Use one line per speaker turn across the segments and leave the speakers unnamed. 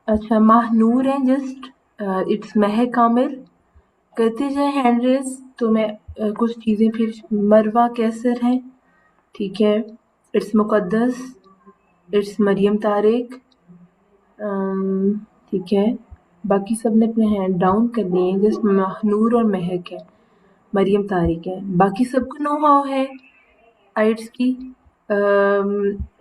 अच्छा, महानूर है just, it's महक आमिर। करते जाए हैंड रेज़ तो मैं कुछ चीज़ें फिर मरवा कैसर है, ठीक है, इट्स मुक़द्दस, इट्स मरियम तारिक, ठीक है, बाकी सब ने अपने हैंड डाउन कर लिए हैं, जस्ट महानूर और महक है, मरियम तारिक है, बाकी सबको नो हाउ है आइट्स की।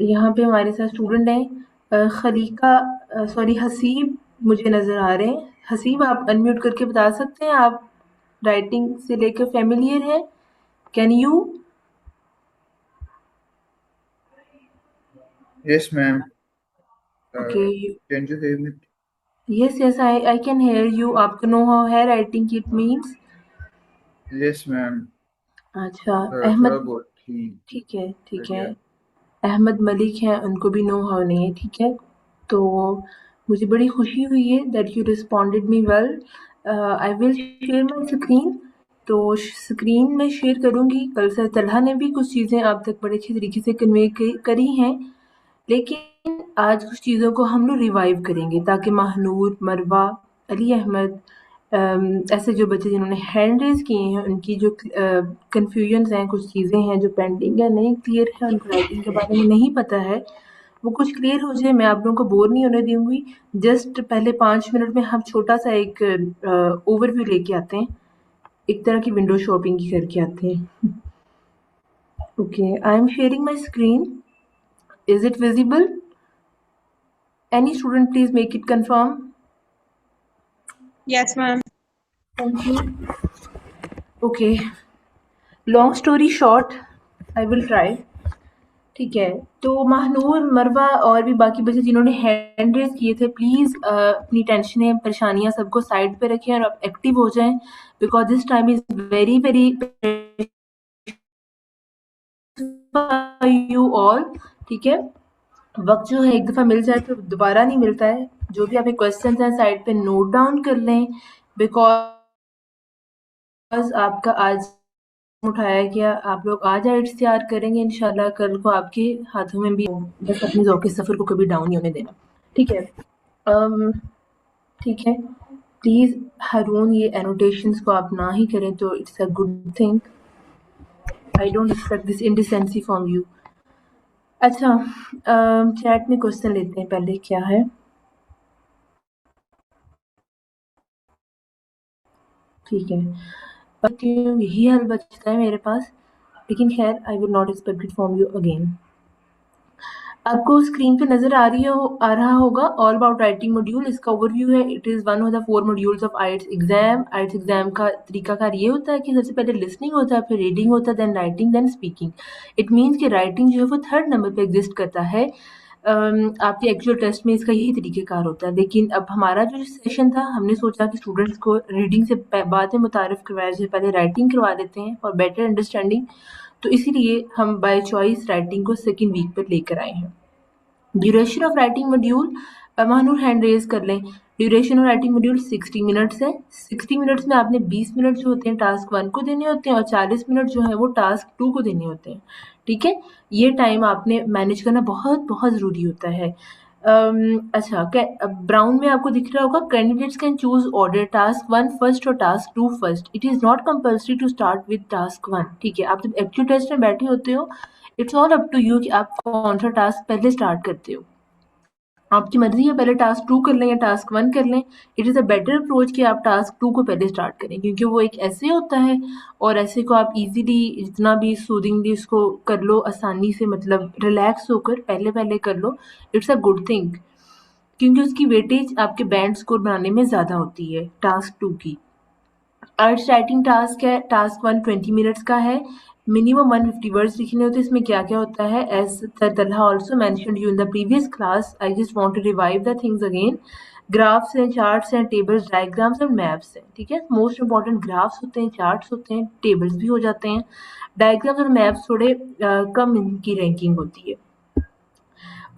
यहाँ पे हमारे साथ स्टूडेंट हैं, खलीका सॉरी हसीब मुझे नज़र आ रहे हैं। हसीब आप अनम्यूट करके बता सकते हैं आप राइटिंग से लेकर फ़ैमिलियर हैं? Can you?
Yes, ma'am.
Okay,
Can you hear me?
Yes yes I can hear you. आपको नो हाउ है राइटिंग की, इट मीन्स।
Yes, ma'am.
अच्छा,
थोड़ा
अहमद,
बहुत ही
ठीक है, ठीक है।
बढ़िया।
अहमद मलिक हैं, उनको भी नो हाउ नहीं है, ठीक है। तो मुझे बड़ी खुशी हुई है that you responded me well. I will share my screen. तो स्क्रीन में शेयर करूँगी। कल सर तलहा ने भी कुछ चीज़ें आप तक बड़े अच्छे तरीके से कन्वे करी हैं, लेकिन आज कुछ चीज़ों को हम लोग रिवाइव करेंगे ताकि महानूर, मरवा, अली अहमद, ऐसे जो बच्चे जिन्होंने हैंड रेज़ किए हैं उनकी जो कन्फ्यूजन्स हैं, कुछ चीज़ें हैं जो पेंडिंग है, नहीं क्लियर है, उनको राइटिंग के बारे में नहीं पता है, वो कुछ क्लियर हो जाए। मैं आप लोगों को बोर नहीं होने दूँगी। जस्ट पहले 5 मिनट में हम छोटा-सा एक ओवरव्यू लेके आते हैं। एक तरह की विंडो शॉपिंग ही करके आते हैं। Okay, I am sharing my screen. Is it visible? Any student please make it confirm.
Yes, ma'am.
Thank you. Okay, long story short, I will try. ठीक है, तो महानूर, मरवा और भी बाकी बच्चे जिन्होंने हैंड रेज़ किए थे, प्लीज़ अपनी टेंशनें, परेशानियाँ सबको साइड पे रखें और आप एक्टिव हो जाएँ, because this time is very, very for you all, ठीक है? वक़्त जो है एक दफ़ा मिल जाए तो दोबारा नहीं मिलता है। जो भी आपके क्वेश्चन्स हैं साइड पे नोट डाउन कर लें, बिकॉज़ आपका आज उठाया गया, आप लोग आज आइट्स तैयार करेंगे इंशाल्लाह, कल को आपके हाथों में भी बस अपने ज़ौक़ सफ़र को कभी डाउन नहीं होने देना, ठीक है? अम, ठीक है, प्लीज़ हारून ये एनोटेशंस को आप ना ही करें तो it's a good thing. I don't expect this indecency from you. अच्छा, चैट में क्वेश्चन लेते हैं पहले, क्या है? ठीक है, यही हल बचता है मेरे पास, लेकिन खैर I will not expect it from you again. आपको स्क्रीन पे नज़र आ रहा होगा ऑल अबाउट राइटिंग मॉड्यूल, इसका ओवरव्यू है। It is one of the 4 modules of आइट्स exam. आइट्स exam का तरीकाकार ये होता है कि सबसे पहले लिसनिंग होता है, फिर रीडिंग होता है, then writing, then speaking. It means कि राइटिंग जो है वो 3rd नंबर पे एग्ज़िस्ट करता है। आपके एक्चुअल टेस्ट में इसका यही तरीक़ेकार होता है, लेकिन अब हमारा जो सेशन था, हमने सोचा कि स्टूडेंट्स को रीडिंग से बाद में मुतारिफ़ करवाया जाए, पहले राइटिंग करवा देते हैं फॉर बेटर अंडरस्टैंडिंग। तो इसीलिए हम बाय चॉइस राइटिंग को सेकंड वीक पर लेकर आए हैं। Duration of writing module, Mahanoor hand raise कर लें। Duration of writing module 60 minutes है। 60 मिनट्स में आपने 20 मिनट जो होते हैं टास्क 1 को देने होते हैं और 40 मिनट जो है वो टास्क 2 को देने होते हैं, ठीक है? ये टाइम आपने मैनेज करना बहुत बहुत ज़रूरी होता है। अच्छा, ब्राउन में आपको दिख रहा होगा candidates can choose order task 1 first और task 2 first. It is not compulsory to start with task 1, ठीक है? आप जब एक्चुअल टेस्ट में बैठे होते हो, it's all up to you कि आप कौन सा टास्क पहले स्टार्ट करते हो। आपकी मर्जी है पहले टास्क 2 कर लें या टास्क 1 कर लें। It is a better approach कि आप टास्क 2 को पहले स्टार्ट करें, क्योंकि वो एक ऐसे होता है और ऐसे को आप इजीली जितना भी सूदिंगली उसको कर लो, आसानी से, मतलब रिलैक्स होकर पहले कर लो। इट्स अ गुड थिंग, क्योंकि उसकी वेटेज आपके बैंड स्कोर बनाने में ज़्यादा होती है टास्क 2 की। आर्ट्स राइटिंग टास्क है, टास्क 1 20 मिनट्स का है, मिनिमम 150 वर्ड्स लिखने होते हैं। इसमें क्या-क्या होता है, as Talha also mentioned you in the previous class, I just want to revive the things again. Graphs हैं, चार्ट्स हैं, टेबल्स, डायग्राम्स और मैप्स हैं, ठीक है? मोस्ट इंपॉर्टेंट ग्राफ्स होते हैं, चार्ट्स होते हैं, टेबल्स भी हो जाते हैं। डायग्राम्स और मैप्स थोड़े कम इनकी रैंकिंग होती है।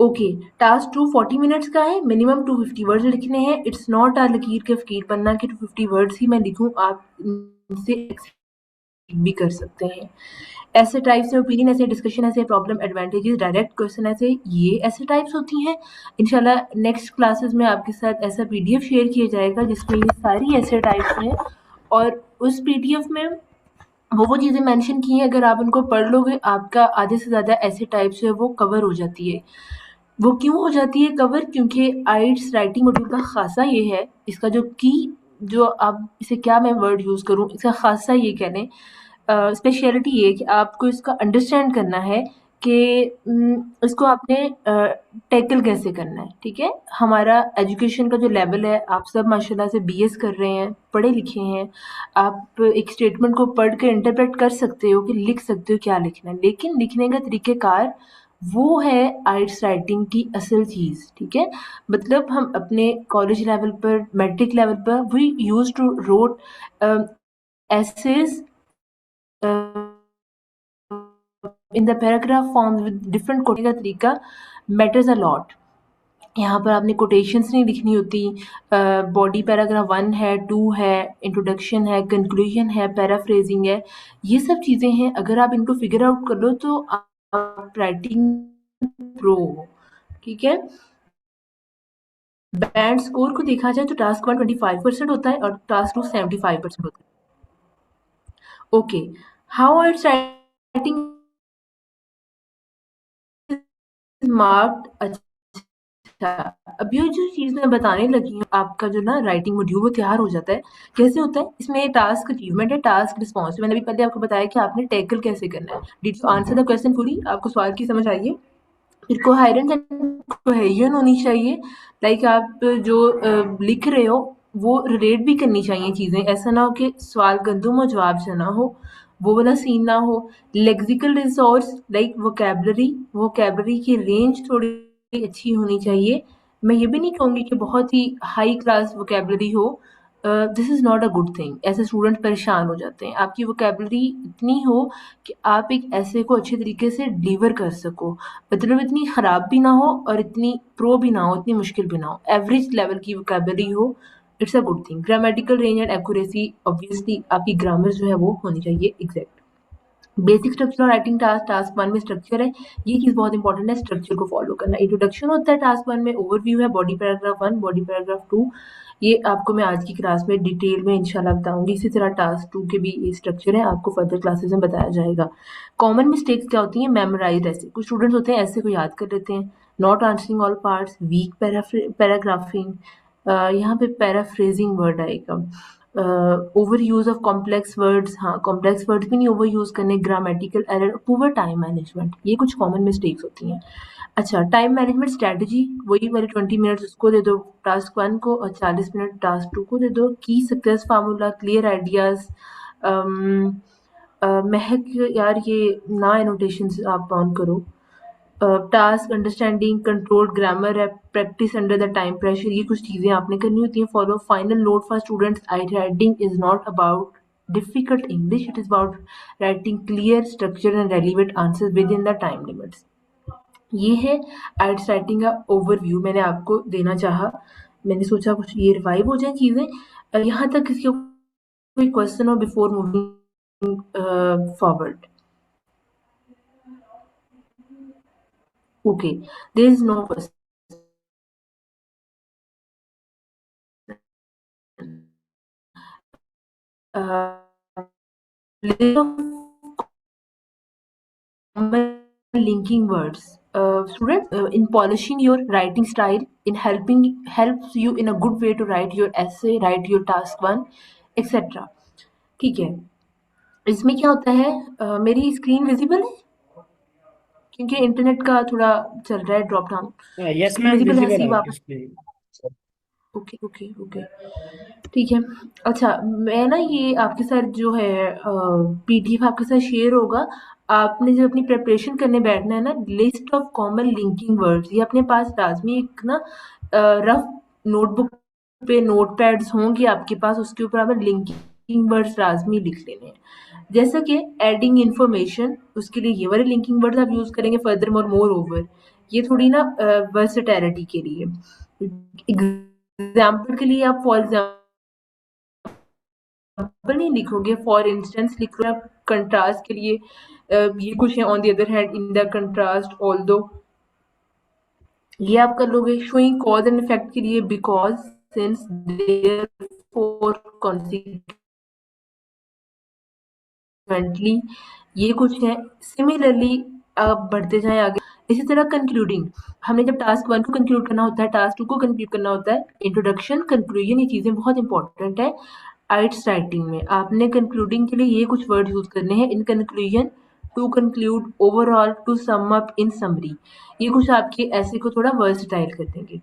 ओके, टास्क 2 40 मिनट्स का है, मिनिमम 250 वर्ड्स लिखने हैं। इट्स नॉट अ लकीर के फ़कीर बनना कि 250 वर्ड्स ही मैं लिखूँ, आप इनसे भी कर सकते हैं। ऐसे टाइप्स में ओपिनियन, ऐसे डिस्कशन, ऐसे प्रॉब्लम, एडवांटेजेस, डायरेक्ट क्वेश्चन, ऐसे ये ऐसे टाइप्स होती हैं। इंशाल्लाह नेक्स्ट क्लासेस में आपके साथ ऐसा पीडीएफ शेयर किया जाएगा जिसमें ये सारी ऐसे टाइप्स हैं, और उस पीडीएफ में वो चीज़ें मेंशन की हैं, अगर आप उनको पढ़ लोगे आपका आधे से ज़्यादा ऐसे टाइप्स जो है वो कवर हो जाती है। वो क्यों हो जाती है कवर? क्योंकि आइट्स राइटिंग मॉड्यूल का ख़ासा ये है, इसका जो की, जो आप इसे क्या मैं वर्ड यूज़ करूँ, इसका ख़ासा ये कह लें, स्पेशलिटी ये है कि आपको इसका अंडरस्टैंड करना है कि इसको आपने टैकल कैसे करना है, ठीक है? हमारा एजुकेशन का जो लेवल है, आप सब माशाल्लाह से बीएस कर रहे हैं, पढ़े लिखे हैं, आप एक स्टेटमेंट को पढ़ के इंटरप्रेट कर सकते हो कि लिख सकते हो क्या लिखना है, लेकिन लिखने का तरीक़ेकार वो है आइट्स राइटिंग की असल चीज़, ठीक है? मतलब हम अपने कॉलेज लेवल पर, मैट्रिक लेवल पर we used to rote essays in the paragraph form with different coding का तरीका मैटर्स अ लॉट। यहाँ पर आपने कोटेशंस नहीं लिखनी होती, बॉडी पैराग्राफ 1 है, 2 है, इंट्रोडक्शन है, कंक्लूजन है, पैराफ्रेजिंग है, ये सब चीज़ें हैं। अगर आप इनको फिगर आउट कर लो तो आप राइटिंग प्रो हो, ठीक है? बैंड स्कोर को देखा जाए तो टास्क 1 25% होता है और टास्क 2 75% होता है। Okay, how आइट्स writing marked. अच्छा, अब ये जो चीज़ मैं बताने लगी हूँ, आपका जो ना राइटिंग मॉड्यूल वो तैयार हो जाता है। कैसे होता है? इसमें टास्क अचीवमेंट है, टास्क रिस्पॉन्स। मैंने अभी पहले आपको बताया कि आपने टैकल कैसे करना है। Did you answer the question fully? आपको सवाल की समझ आई है? फिर कोहेरेंस एंड कोहेजन होनी चाहिए। लाइक आप जो लिख रहे हो वो रिलेट भी करनी चाहिए चीज़ें। ऐसा ना हो कि सवाल गंदुम हो जवाब से ना हो, वो वाला सीन ना हो। लेक्सिकल रिसोर्स लाइक वोकैबुलरी की रेंज थोड़ी अच्छी होनी चाहिए। मैं ये भी नहीं कहूँगी कि बहुत ही हाई क्लास वोकैबुलरी हो। This is not a good thing. ऐसे स्टूडेंट परेशान हो जाते हैं। आपकी वोकैबुलरी इतनी हो कि आप एक ऐसे को अच्छे तरीके से डिलीवर कर सको, मतलब इतनी ख़राब भी ना हो और इतनी प्रो भी ना हो, इतनी मुश्किल भी ना हो, एवरेज लेवल की वोकैबुलरी हो। It's a good thing. Grammatical range and accuracy, obviously आपकी ग्रामर जो है वो होनी चाहिए एग्जैक्ट। बेसिक स्ट्रक्चर और राइटिंग टास्क, टास्क 1 में स्ट्रक्चर है, ये चीज़ बहुत इंपॉर्टेंट है, स्ट्रक्चर को फॉलो करना। इंट्रोडक्शन होता है टास्क 1 में, ओवरव्यू है, बॉडी पैराग्राफ 1, बॉडी पैराग्राफ 2, ये आपको मैं आज की क्लास में डिटेल में इंशाल्लाह बताऊंगी। इसी तरह टास्क 2 के भी ये स्ट्रक्चर है, आपको फर्दर क्लासेस में बताया जाएगा। कॉमन मिस्टेक्स क्या होती हैं? मेमोराइज, ऐसे कुछ स्टूडेंट्स होते हैं ऐसे को याद कर लेते हैं, not answering all parts, weak paragraphing, यहाँ पे पैराफ्रेजिंग वर्ड आएगा, over use of complex words, हाँ कॉम्प्लेक्स वर्ड्स भी नहीं ओवर यूज़ करने, grammatical error, poor time management, ये कुछ कॉमन मिस्टेक्स होती हैं। अच्छा, टाइम मैनेजमेंट स्ट्रैटेजी, वही वाले 20 मिनट्स उसको दे दो टास्क 1 को और 40 मिनट टास्क 2 को दे दो। की सक्सेस फार्मूला, क्लियर आइडियाज़, महक यार ये ना एनोटेशंस आप ऑन करो। टास्क अंडरस्टैंडिंग, कंट्रोल्ड ग्रामर है, practice under the time pressure, ये कुछ चीज़ें आपने करनी होती हैं follow. Final note for students, I writing is not about difficult English, it is about writing clear structure and relevant answer with in the time limits. ये है आइट्स writing का ओवरव्यू, मैंने आपको देना चाहा। मैंने सोचा कुछ ये रिवाइव हो जाए चीज़ें। यहाँ तक किसी को कोई क्वेश्चन हो before moving forward? Okay, there is no question. Linking words. Student, in polishing your writing style, in helps you in a good way to write your essay, write your task 1, etc. ठीक है, इसमें क्या होता है, मेरी screen visible है क्योंकि internet का थोड़ा चल रहा है drop down.
Yes
screen
ma'am,
visible है,
विजिबल
सी
है
वापस।
डिस्प्ले।
ओके ओके ओके, ठीक है। अच्छा, मैं ना ये आपके साथ जो है पीडीएफ आपके साथ शेयर होगा। आपने जब अपनी प्रिपरेशन करने बैठना है ना, list of common linking words ये अपने पास लाजमी एक ना रफ नोटबुक पे नोट पैड्स होंगे आपके पास, उसके ऊपर आपने लिंकिंग वर्ड्स लाजमी लिख लेने हैं। जैसा कि एडिंग इंफॉर्मेशन, उसके लिए ये वाले लिंकिंग वर्ड्स आप यूज़ करेंगे, फर्दर मोर ओवर, ये थोड़ी ना वर्सेटैलिटी के लिए। एग्जाम्पल के लिए आप फॉर एग्जाम्पल नहीं लिखोगे, फॉर इंस्टेंस लिख रहे हो आप कंट्रास्ट के लिए, ये कुछ है on the other hand in the contrast although, ये आप कर लोगे। शोइंग कॉज एंड इफेक्ट के लिए बिकॉज, सिंस, देयरफॉर, कॉन्सिक्वेंटली, ये कुछ है। सिमिलरली आप बढ़ते जाएं आगे। इसी तरह कंक्लूडिंग, हमने जब टास्क 1 को कंक्लूड करना होता है, टास्क 2 को कंक्लूड करना होता है। इंट्रोडक्शन, कंक्लूजन, ये चीजें बहुत इंपॉर्टेंट है आइट्स राइटिंग में। आपने कंक्लूडिंग के लिए ये कुछ वर्ड यूज करने हैं। In conclusion, to conclude, overall, to sum up, in summary, ये कुछ आपके ऐसे को थोड़ा वर्सटाइल कर देंगे।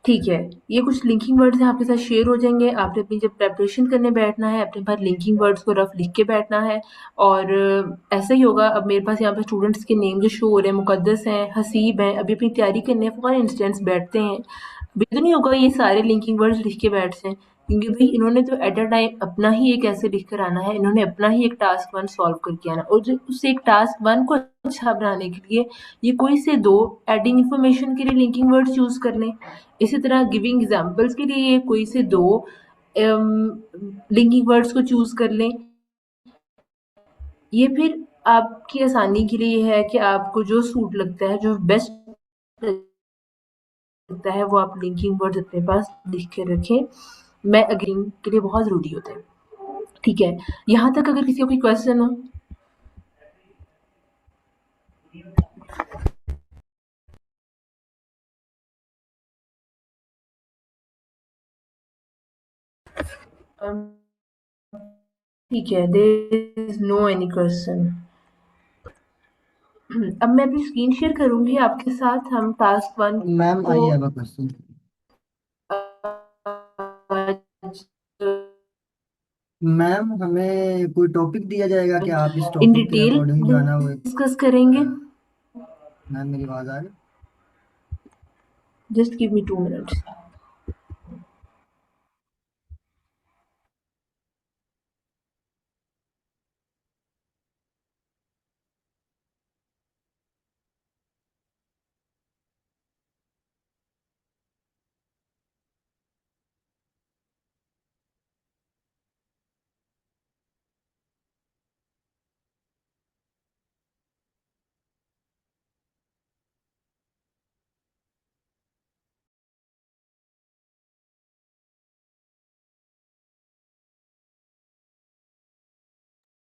ठीक है, ये कुछ लिंकिंग वर्ड्स हैं आपके साथ शेयर हो जाएंगे। आपने अपनी जब प्रेपरेशन करने बैठना है, अपने पास लिंकिंग वर्ड्स को रफ लिख के बैठना है। और ऐसा ही होगा। अब मेरे पास यहाँ पे स्टूडेंट्स के नेम जो शो हो रहे हैं, मुकद्दस हैं, हसीब हैं, अभी अपनी तैयारी करने फॉर इंस्टेंस बैठते हैं। अभी तो नहीं होगा ये सारे लिंकिंग वर्ड्स लिख के बैठ से, क्योंकि भाई इन्होंने तो एट अ टाइम अपना ही एक ऐसे लिख कर आना है, इन्होंने अपना ही एक टास्क 1 सॉल्व करके आना, और उस एक टास्क 1 को अच्छा बनाने के लिए ये कोई से 2 एडिंग इन्फॉर्मेशन के लिए लिंकिंग वर्ड्स यूज कर लें। इसी तरह गिविंग एग्जांपल्स के लिए कोई से 2 लिंकिंग वर्ड्स को चूज कर लें। ये फिर आपकी आसानी के लिए है कि आपको जो सूट लगता है, जो बेस्ट लगता है, वो आप लिंकिंग वर्ड्स अपने पास लिख के रखें। मैं अग्रीइंग के लिए बहुत ज़रूरी होता है। ठीक है, यहाँ तक अगर किसी को कोई क्वेश्चन हो। ठीक है, there is no any question. अब मैं अपनी स्क्रीन शेयर करूंगी आपके साथ। हम टास्क 1
मैम
को
I have a question. Ma'am हमें कोई टॉपिक दिया जाएगा कि आप इस
इन
टॉपिक के
डिटेल
अकॉर्डिंग जो है ना वो
डिस्कस करेंगे।
मैम मेरी आवाज आ रही?
Just give me 2 minutes.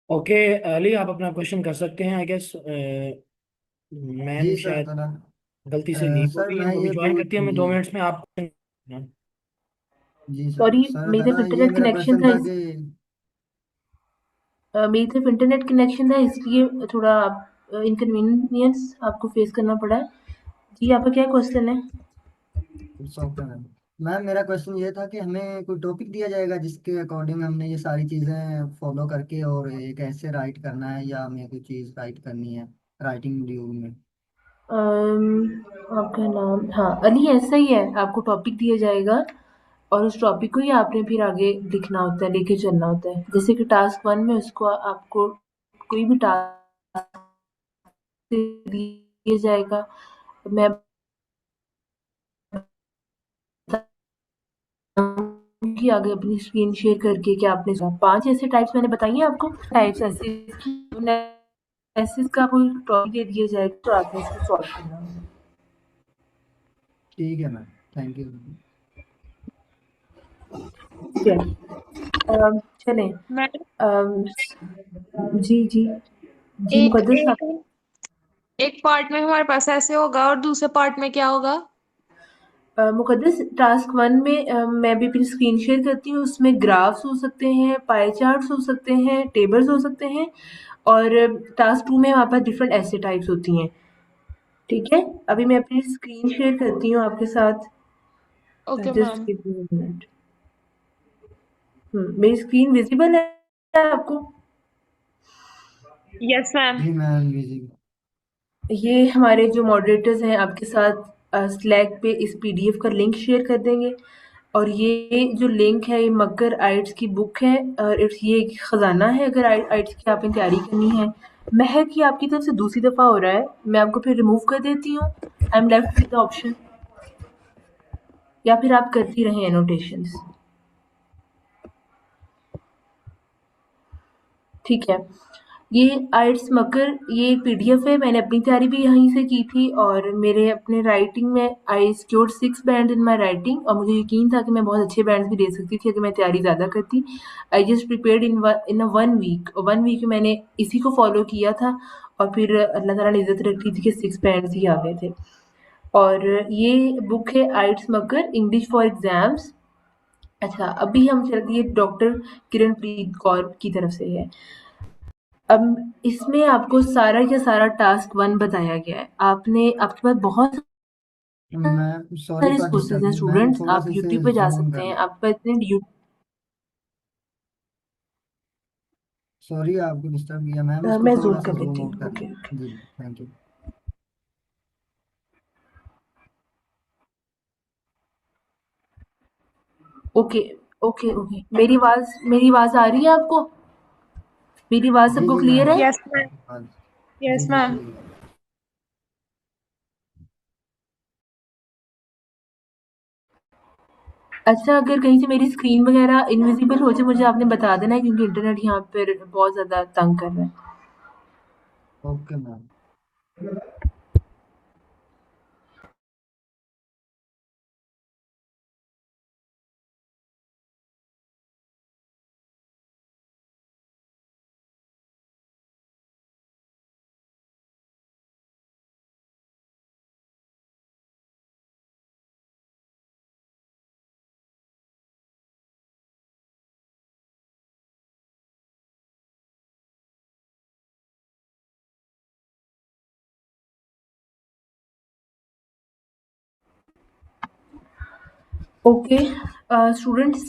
Okay Ali, आप अपना क्वेश्चन कर सकते हैं। I guess ma'am
ji sir
शायद
थोड़ा
गलती से लीव हो
सर
गई है,
मैं
वो भी
ये
ज्वाइन
पूछ
करती है। हमें
जी
2 मिनट्स में आप।
जी सर
सॉरी,
सर
मेरी तरफ
दादा ये
इंटरनेट
मेरा
कनेक्शन
क्वेश्चन
था
था
इस
कि
मेरी तरफ इंटरनेट कनेक्शन था, इसलिए थोड़ा इनकन्वीनियंस आपको फेस करना पड़ा है। जी, आपका क्या क्वेश्चन है?
Software ma'am. मैम मेरा क्वेश्चन ये था कि हमें कोई टॉपिक दिया जाएगा जिसके अकॉर्डिंग हमने ये सारी चीज़ें फॉलो करके और एक ऐसे राइट करना है या हमें कोई चीज़ राइट करनी है राइटिंग मॉड्यूल में।
आपका नाम, हाँ, अली, ऐसा ही है। आपको टॉपिक दिया जाएगा और उस टॉपिक को ही आपने फिर आगे लिखना होता है, लेके चलना होता है। जैसे कि टास्क 1 में उसको आपको कोई भी टास्क दिया जाएगा। मैं कि आगे अपनी स्क्रीन शेयर करके कि आपने 5 ऐसे टाइप्स मैंने बताई हैं आपको। टाइप्स ऐसे का कोई टॉपिक दे दिया जाएगा तो आपने इसको सॉल्व करना होगा।
ठीक है मैम, थैंक यू।
ठीक है, चलें।
मैडम,
जी जी जी,
एक
मुकद्दस
एक
आप।
एक पार्ट में हमारे पास ऐसे होगा और दूसरे पार्ट में क्या होगा?
मुकद्दस, टास्क 1 में मैं भी अपनी स्क्रीन शेयर करती हूँ। उसमें ग्राफ्स हो सकते हैं, पाई चार्ट्स हो सकते हैं, टेबल्स हो सकते हैं। और टास्क 2 में हमारे पास डिफरेंट ऐसे टाइप्स होती हैं। ठीक है, अभी मैं अपनी स्क्रीन शेयर करती हूँ आपके साथ।
Okay
just
ma'am.
Give me a minute. मेरी स्क्रीन विजिबल है आपको?
Yes ma'am.
जी मैम बिजी।
ये हमारे जो मॉडरेटर्स हैं आपके साथ स्लैक पे इस पीडीएफ का लिंक शेयर कर देंगे। और ये जो लिंक है, ये मक्कर आइट्स की बुक है, और ये एक खजाना है अगर आइट्स की आपने तैयारी करनी है। महक, ये आपकी तरफ से दूसरी दफ़ा हो रहा है, मैं आपको फिर रिमूव कर देती हूँ। I am left with the option, या फिर आप करती रहें एनोटेशंस। ठीक है, ये आइट्स मकर, ये एक पीडीएफ है। मैंने अपनी तैयारी भी यहीं से की थी और मेरे अपने राइटिंग में I scored 6 band in my writing, और मुझे यकीन था कि मैं बहुत अच्छे बैंड्स भी दे सकती थी अगर मैं तैयारी ज़्यादा करती। I just prepared in a 1 week, 1 week में मैंने इसी को फॉलो किया था और फिर अल्लाह ताला ने इज़्ज़त रखी थी कि 6 बैंड्स ही आ गए थे। और ये बुक है आइट्स मकर इंग्लिश फॉर एग्ज़ाम्स। अच्छा, अभी हम चलते हैं डॉक्टर किरणप्रीत कौर की तरफ से है। अब इसमें आपको सारा का सारा टास्क 1 बताया गया है। आपके पास बहुत
मैम सॉरी
सारे
फॉर
सोर्सेज हैं
डिस्टर्बिंग मैम,
स्टूडेंट्स,
थोड़ा
आप
सा इसे
यूट्यूब पे जा
जूम ऑन
सकते
कर
हैं,
लो।
आपके पास इतने यू
सॉरी आपको डिस्टर्ब किया मैम, इसको
मैं
थोड़ा
ज़ूम
सा
कर
जूम
लेती
आउट
हूँ।
कर
ओके,
लो जी, thank you.
Okay, okay, okay. मेरी आवाज़ आ रही है आपको? मेरी आवाज़
जी
सबको
जी
क्लियर
मैम,
है?
Yes ma'am.
आपकी बात, जी
यस
जी
मैम।
clear।
अच्छा, अगर कहीं से मेरी स्क्रीन वगैरह इनविजिबल हो जाए मुझे आपने बता देना है, क्योंकि इंटरनेट यहाँ पर बहुत ज़्यादा तंग कर रहा है।
Okay ma'am.
Okay students,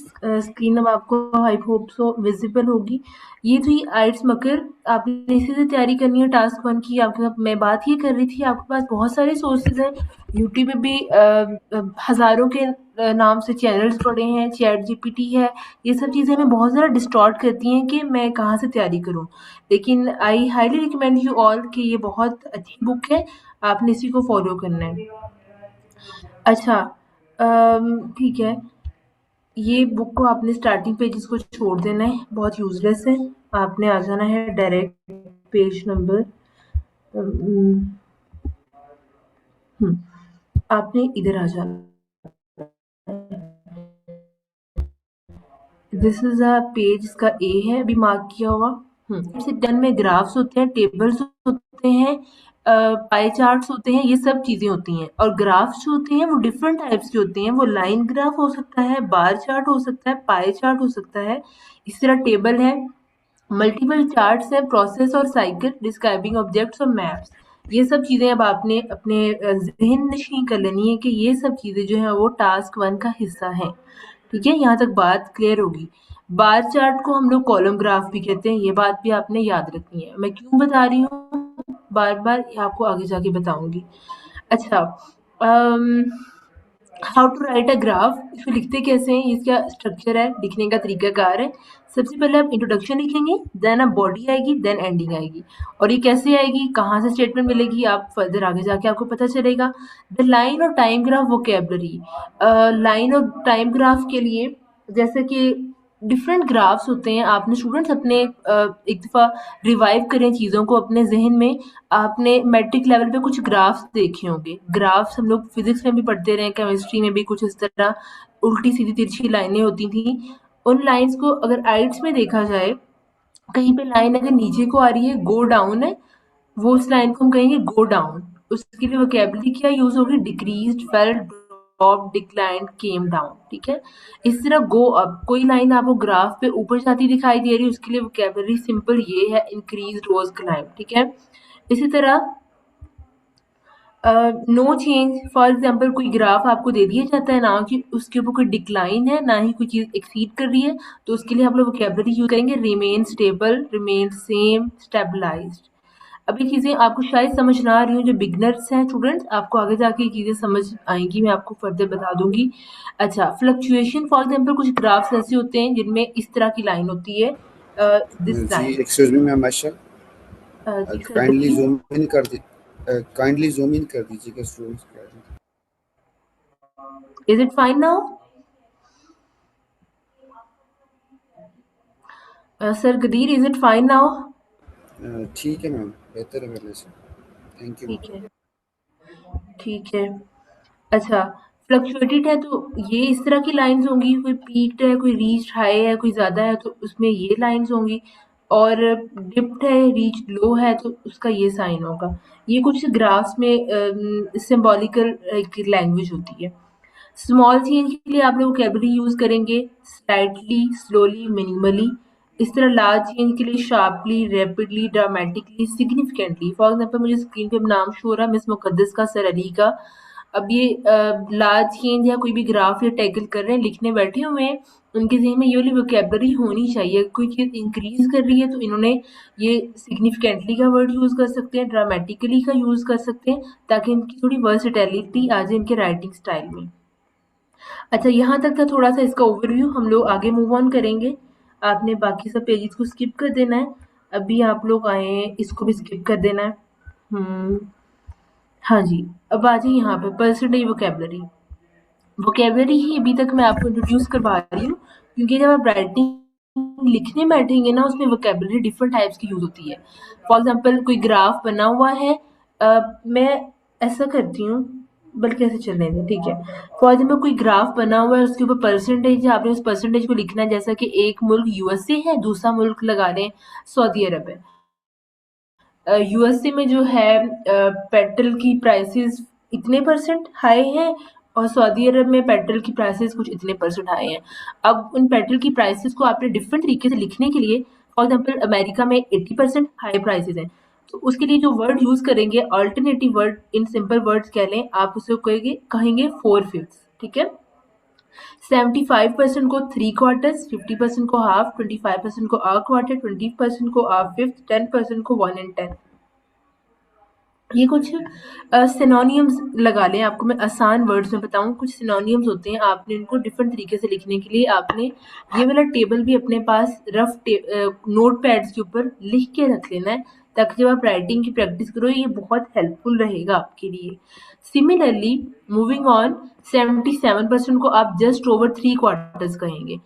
screen अब आपको आई होप सो विजिबल होगी। ये थी आइट्स मकर, आपने इसी से तैयारी करनी है टास्क 1 की। आपके साथ मैं बात ये कर रही थी, आपके पास बहुत सारे सोर्सेज हैं। यूट्यूब पे भी हज़ारों के नाम से चैनल्स पड़े हैं, चैट जीपीटी है। ये सब चीज़ें हमें बहुत ज़्यादा डिस्टॉर्ट करती हैं कि मैं कहाँ से तैयारी करूँ। लेकिन I highly recommend you all कि ये बहुत अच्छी बुक है, आपने इसी को फॉलो करना है। अच्छा, ठीक है। ये बुक को आपने स्टार्टिंग पेजेस को छोड़ देना है, बहुत यूज़लेस है। आपने आ जाना है डायरेक्ट पेज नंबर आपने इधर आ जाना। दिस इज़ अ पेज, इसका ए है अभी मार्क किया हुआ। से 10 में ग्राफ्स होते हैं, टेबल्स होते हैं, पाई चार्ट्स होते हैं, ये सब चीज़ें होती हैं। और ग्राफ्स जो होते हैं वो डिफरेंट टाइप्स के होते हैं। वो लाइन ग्राफ हो सकता है, बार चार्ट हो सकता है, पाई चार्ट हो सकता है। इस तरह टेबल है, मल्टीपल चार्ट्स है, प्रोसेस और साइकिल, डिस्क्राइबिंग ऑब्जेक्ट्स और मैप्स। ये सब चीज़ें अब आपने अपने ज़हन नशीं कर लेनी है कि ये सब चीज़ें जो हैं वो टास्क 1 का हिस्सा हैं। ठीक है, यहाँ तक बात क्लियर होगी। बार चार्ट को हम लोग कॉलम ग्राफ भी कहते हैं, ये बात भी आपने याद रखनी है। मैं क्यों बता रही हूँ बार बार, आपको आगे जाके बताऊंगी। अच्छा, how to write a graph, इसको लिखते कैसे हैं, इसका स्ट्रक्चर है, लिखने का तरीकाकार है। सबसे पहले आप इंट्रोडक्शन लिखेंगे, देन आप बॉडी आएगी, देन एंडिंग आएगी। और ये कैसे आएगी, कहाँ से स्टेटमेंट मिलेगी, आप फर्दर आगे जाके आपको पता चलेगा। द लाइन और टाइम ग्राफ वोकेबलरी, लाइन और टाइम ग्राफ के लिए जैसे कि डिफरेंट ग्राफ्स होते हैं। आपने स्टूडेंट्स अपने एक दफ़ा रिवाइव करें चीज़ों को अपने जहन में। आपने मैट्रिक लेवल पे कुछ ग्राफ्स देखे होंगे। ग्राफ्स हम लोग फिजिक्स में भी पढ़ते रहे, केमिस्ट्री में भी कुछ इस तरह उल्टी सीधी तिरछी लाइनें होती थी। उन लाइंस को अगर आइट्स में देखा जाए, कहीं पे लाइन अगर नीचे को आ रही है, गो डाउन है, वो उस लाइन को हम कहेंगे गो डाउन। उसके लिए वोकेबलरी क्या यूज होगी, decrease, fail, drop, decline, came down. ठीक है, इस तरह गो अप, कोई लाइन आपको ग्राफ पे ऊपर जाती दिखाई दे रही है, उसके लिए वोकेबलरी सिंपल ये है, इंक्रीज, रोज, क्लाइम। ठीक है, इसी तरह नो चेंज, फॉर एग्जाम्पल कोई ग्राफ आपको दे दिया जाता है ना कि उसके ऊपर कोई डिक्लाइन है ना ही कोई चीज़ एक्सीड कर रही है, तो उसके लिए आप लोग वोकेबलरी यूज करेंगे, remain stable, remain same, stabilised. अब ये चीज़ें आपको शायद समझ ना आ रही हो, जो बिगनर्स हैं स्टूडेंट्स, आपको आगे जाके ये चीज़ें समझ आएंगी, मैं आपको फर्दर बता दूंगी। अच्छा, फ्लक्चुएशन, फॉर एग्जाम्पल कुछ ग्राफ्स ऐसे होते हैं जिनमें इस तरह की लाइन होती है, this
G
line.
Excuse me ma'am Ayesha,
जी सर
काइंडली
बोलिए।
जूम इन कर दीजिएगा स्टूडेंट्स के आगे।
Is it fine now? Sir Ghadir, is it fine now?
ठीक है मैम, बेहतर है मेरे से। Thank you ma'am.
ठीक है, ठीक है। अच्छा, फ्लक्चुएटेड है तो ये इस तरह की लाइन्स होंगी, कोई पीक्ड है, कोई रीच्ड हाई है, कोई ज़्यादा है तो उसमें ये लाइन्स होंगी, और डिप्ड है, रीच्ड लो है तो उसका ये साइन होगा। ये कुछ ग्राफ्स में सिंबॉलिकल एक लैंग्वेज होती है। स्मॉल चेंज के लिए आप लोग वोकैबुलरी यूज़ करेंगे स्लाइटली, स्लोली, मिनिमली। इस तरह लार्ज चेंज के लिए sharply, rapidly, dramatically, significantly. For example मुझे स्क्रीन पे नाम शो हो रहा है मिस मुकद्दस का, सर अली का। अब ये लार्ज चेंज या कोई भी ग्राफ या टैकल कर रहे हैं, लिखने बैठे हुए हैं, उनके ज़हन में ये वाली वोकैबुलरी होनी चाहिए। कोई चीज़ इंक्रीज़ कर रही है तो इन्होंने ये सिग्निफिकेंटली का वर्ड यूज़ कर सकते हैं, ड्रामेटिकली का यूज़ कर सकते हैं, ताकि इनकी थोड़ी वर्सेटैलिटी आ जाए इनके राइटिंग स्टाइल में। अच्छा, यहाँ तक था थोड़ा सा इसका ओवरव्यू। हम लोग आगे मूव ऑन करेंगे। आपने बाकी सब पेजेस को स्किप कर देना है। अभी आप लोग आए हैं, इसको भी स्किप कर देना है। हाँ जी, अब आ जाइए यहाँ पे परसेंटेज वोकैबुलरी। वोकैबुलरी ही अभी तक मैं आपको इंट्रोड्यूस करवा रही हूँ, क्योंकि जब आप राइटिंग लिखने बैठेंगे ना, उसमें वोकैबुलरी डिफरेंट टाइप्स की यूज़ होती है। फॉर एग्जांपल कोई ग्राफ बना हुआ है, मैं ऐसा करती हूँ, बल्कि ऐसे चलने दें, ठीक है। फॉर एग्जांपल कोई ग्राफ बना हुआ है, उसके ऊपर परसेंटेज है, आपने उस परसेंटेज को लिखना है, जैसा कि एक मुल्क यूएसए है, दूसरा मुल्क लगा लें सऊदी अरब है। यूएसए में जो है पेट्रोल की प्राइसेस इतने परसेंट हाई हैं, और सऊदी अरब में पेट्रोल की प्राइसेस कुछ इतने परसेंट हाई हैं। अब उन पेट्रोल की प्राइसेस को आपने डिफरेंट तरीके से लिखने के लिए, फॉर एग्जांपल अमेरिका में 80% हाई प्राइसेस हैं, तो उसके लिए जो वर्ड यूज़ करेंगे, alternative word in simple words कह लें आप, उसे कहेंगे कहेंगे 4/5, ठीक है। 75% को 3/4, 50% को हाफ, 25% को a क्वार्टर, 20% को a फिफ्थ, 10% को 1/10। ये कुछ सिनोनियम्स लगा लें। आपको मैं आसान वर्ड्स में बताऊं, कुछ सिनोनियम्स होते हैं, आपने इनको डिफरेंट तरीके से लिखने के लिए आपने ये वाला टेबल भी अपने पास रफ नोट पैड्स के ऊपर लिख के रख लेना है, ताकि जब आप राइटिंग की प्रैक्टिस करो ये बहुत हेल्पफुल रहेगा आपके लिए। सिमिलरली मूविंग ऑन, 77% को आप जस्ट ओवर 3/4 कहेंगे,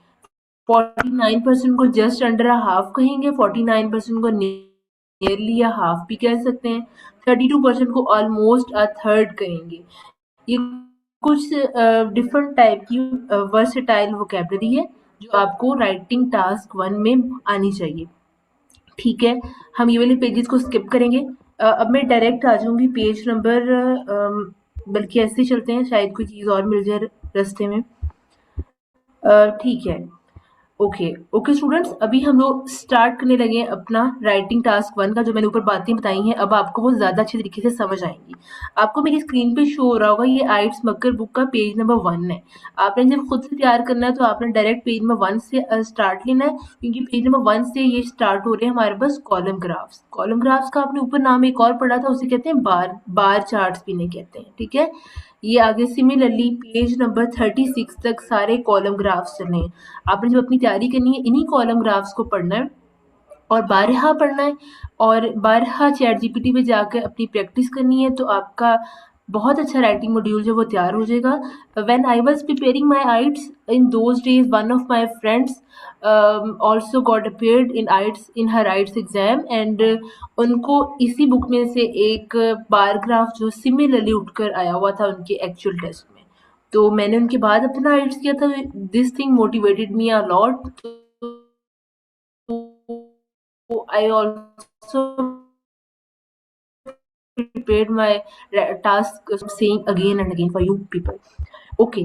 49% को जस्ट अंडर अ हाफ कहेंगे, 49% को नियरली या हाफ भी कह सकते हैं, 32% को ऑलमोस्ट अ थर्ड कहेंगे। ये कुछ डिफरेंट टाइप की वर्सेटाइल वोकैबुलरी है जो आपको राइटिंग टास्क 1 में आनी चाहिए। ठीक है, हम ये वाले पेजेस को स्किप करेंगे। अब मैं डायरेक्ट आ जाऊंगी पेज नंबर, बल्कि ऐसे चलते हैं, शायद कोई चीज़ और मिल जाए रास्ते में। ठीक है, ओके स्टूडेंट्स, अभी हम लोग स्टार्ट करने लगे हैं अपना राइटिंग टास्क 1 का। जो मैंने ऊपर बातें बताई हैं, अब आपको वो ज़्यादा अच्छे तरीके से समझ आएंगी। आपको मेरी स्क्रीन पे शो हो रहा होगा, ये आइट्स मक्कर बुक का पेज नंबर 1 है। आपने जब खुद से तैयार करना है तो आपने डायरेक्ट पेज नंबर 1 से स्टार्ट लेना है, क्योंकि पेज नंबर 1 से ये स्टार्ट हो रहे हैं हमारे पास कॉलम ग्राफ्स। कॉलम ग्राफ्स का आपने ऊपर नाम एक और पढ़ा था, उसे कहते हैं बार चार्ट्स भी नहीं कहते हैं, ठीक है। ये आगे सिमिलरली पेज नंबर 36 तक सारे कॉलम ग्राफ्स चल रहे हैं। आपने जब अपनी तैयारी करनी है, इन्हीं कॉलम ग्राफ्स को पढ़ना है और बारहा पढ़ना है, और बारहा चैट जीपीटी पे जाकर अपनी प्रैक्टिस करनी है, तो आपका बहुत अच्छा राइटिंग मॉड्यूल जो वो तैयार हो जाएगा। When I was preparing my आइट्स in those days, one of my friends also got appeared in IELTS in her IELTS exam, and उनको इसी बुक में से एक बारग्राफ जो सिमिलरली उठकर आया हुआ था उनके एक्चुअल टेस्ट में, तो मैंने उनके बाद अपना आइट्स किया था। This thing motivated me a lot, तो I also prepared my task, saying again and again for you people. Okay,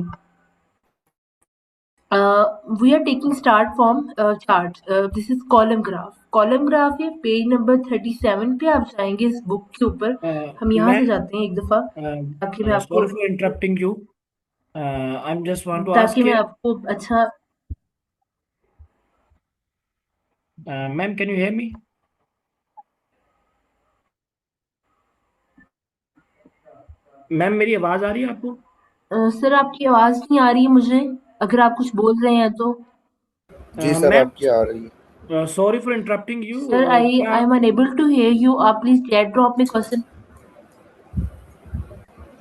we are taking start from chart. This is column graph. Column graph है page number 37 पे आप जाएंगे इस book के ऊपर। हम यहाँ से
मैम,
जाते हैं एक दफा, ताकि मैं आपको
sorry for interrupting you. I'm just want to ask
ताकि मैं
you,
आपको अच्छा,
ma'am, can you hear me? Ma'am मेरी आवाज आ रही है आपको?
सर आपकी आवाज़ नहीं आ रही है मुझे, अगर आप कुछ बोल रहे हैं तो।
जी सर,
मैम,
आपकी आ रही है।
Sorry for interrupting you.
Sir I
क्या
am unable to hear you, आप प्लीज चैट ड्रॉप में क्वेश्चन।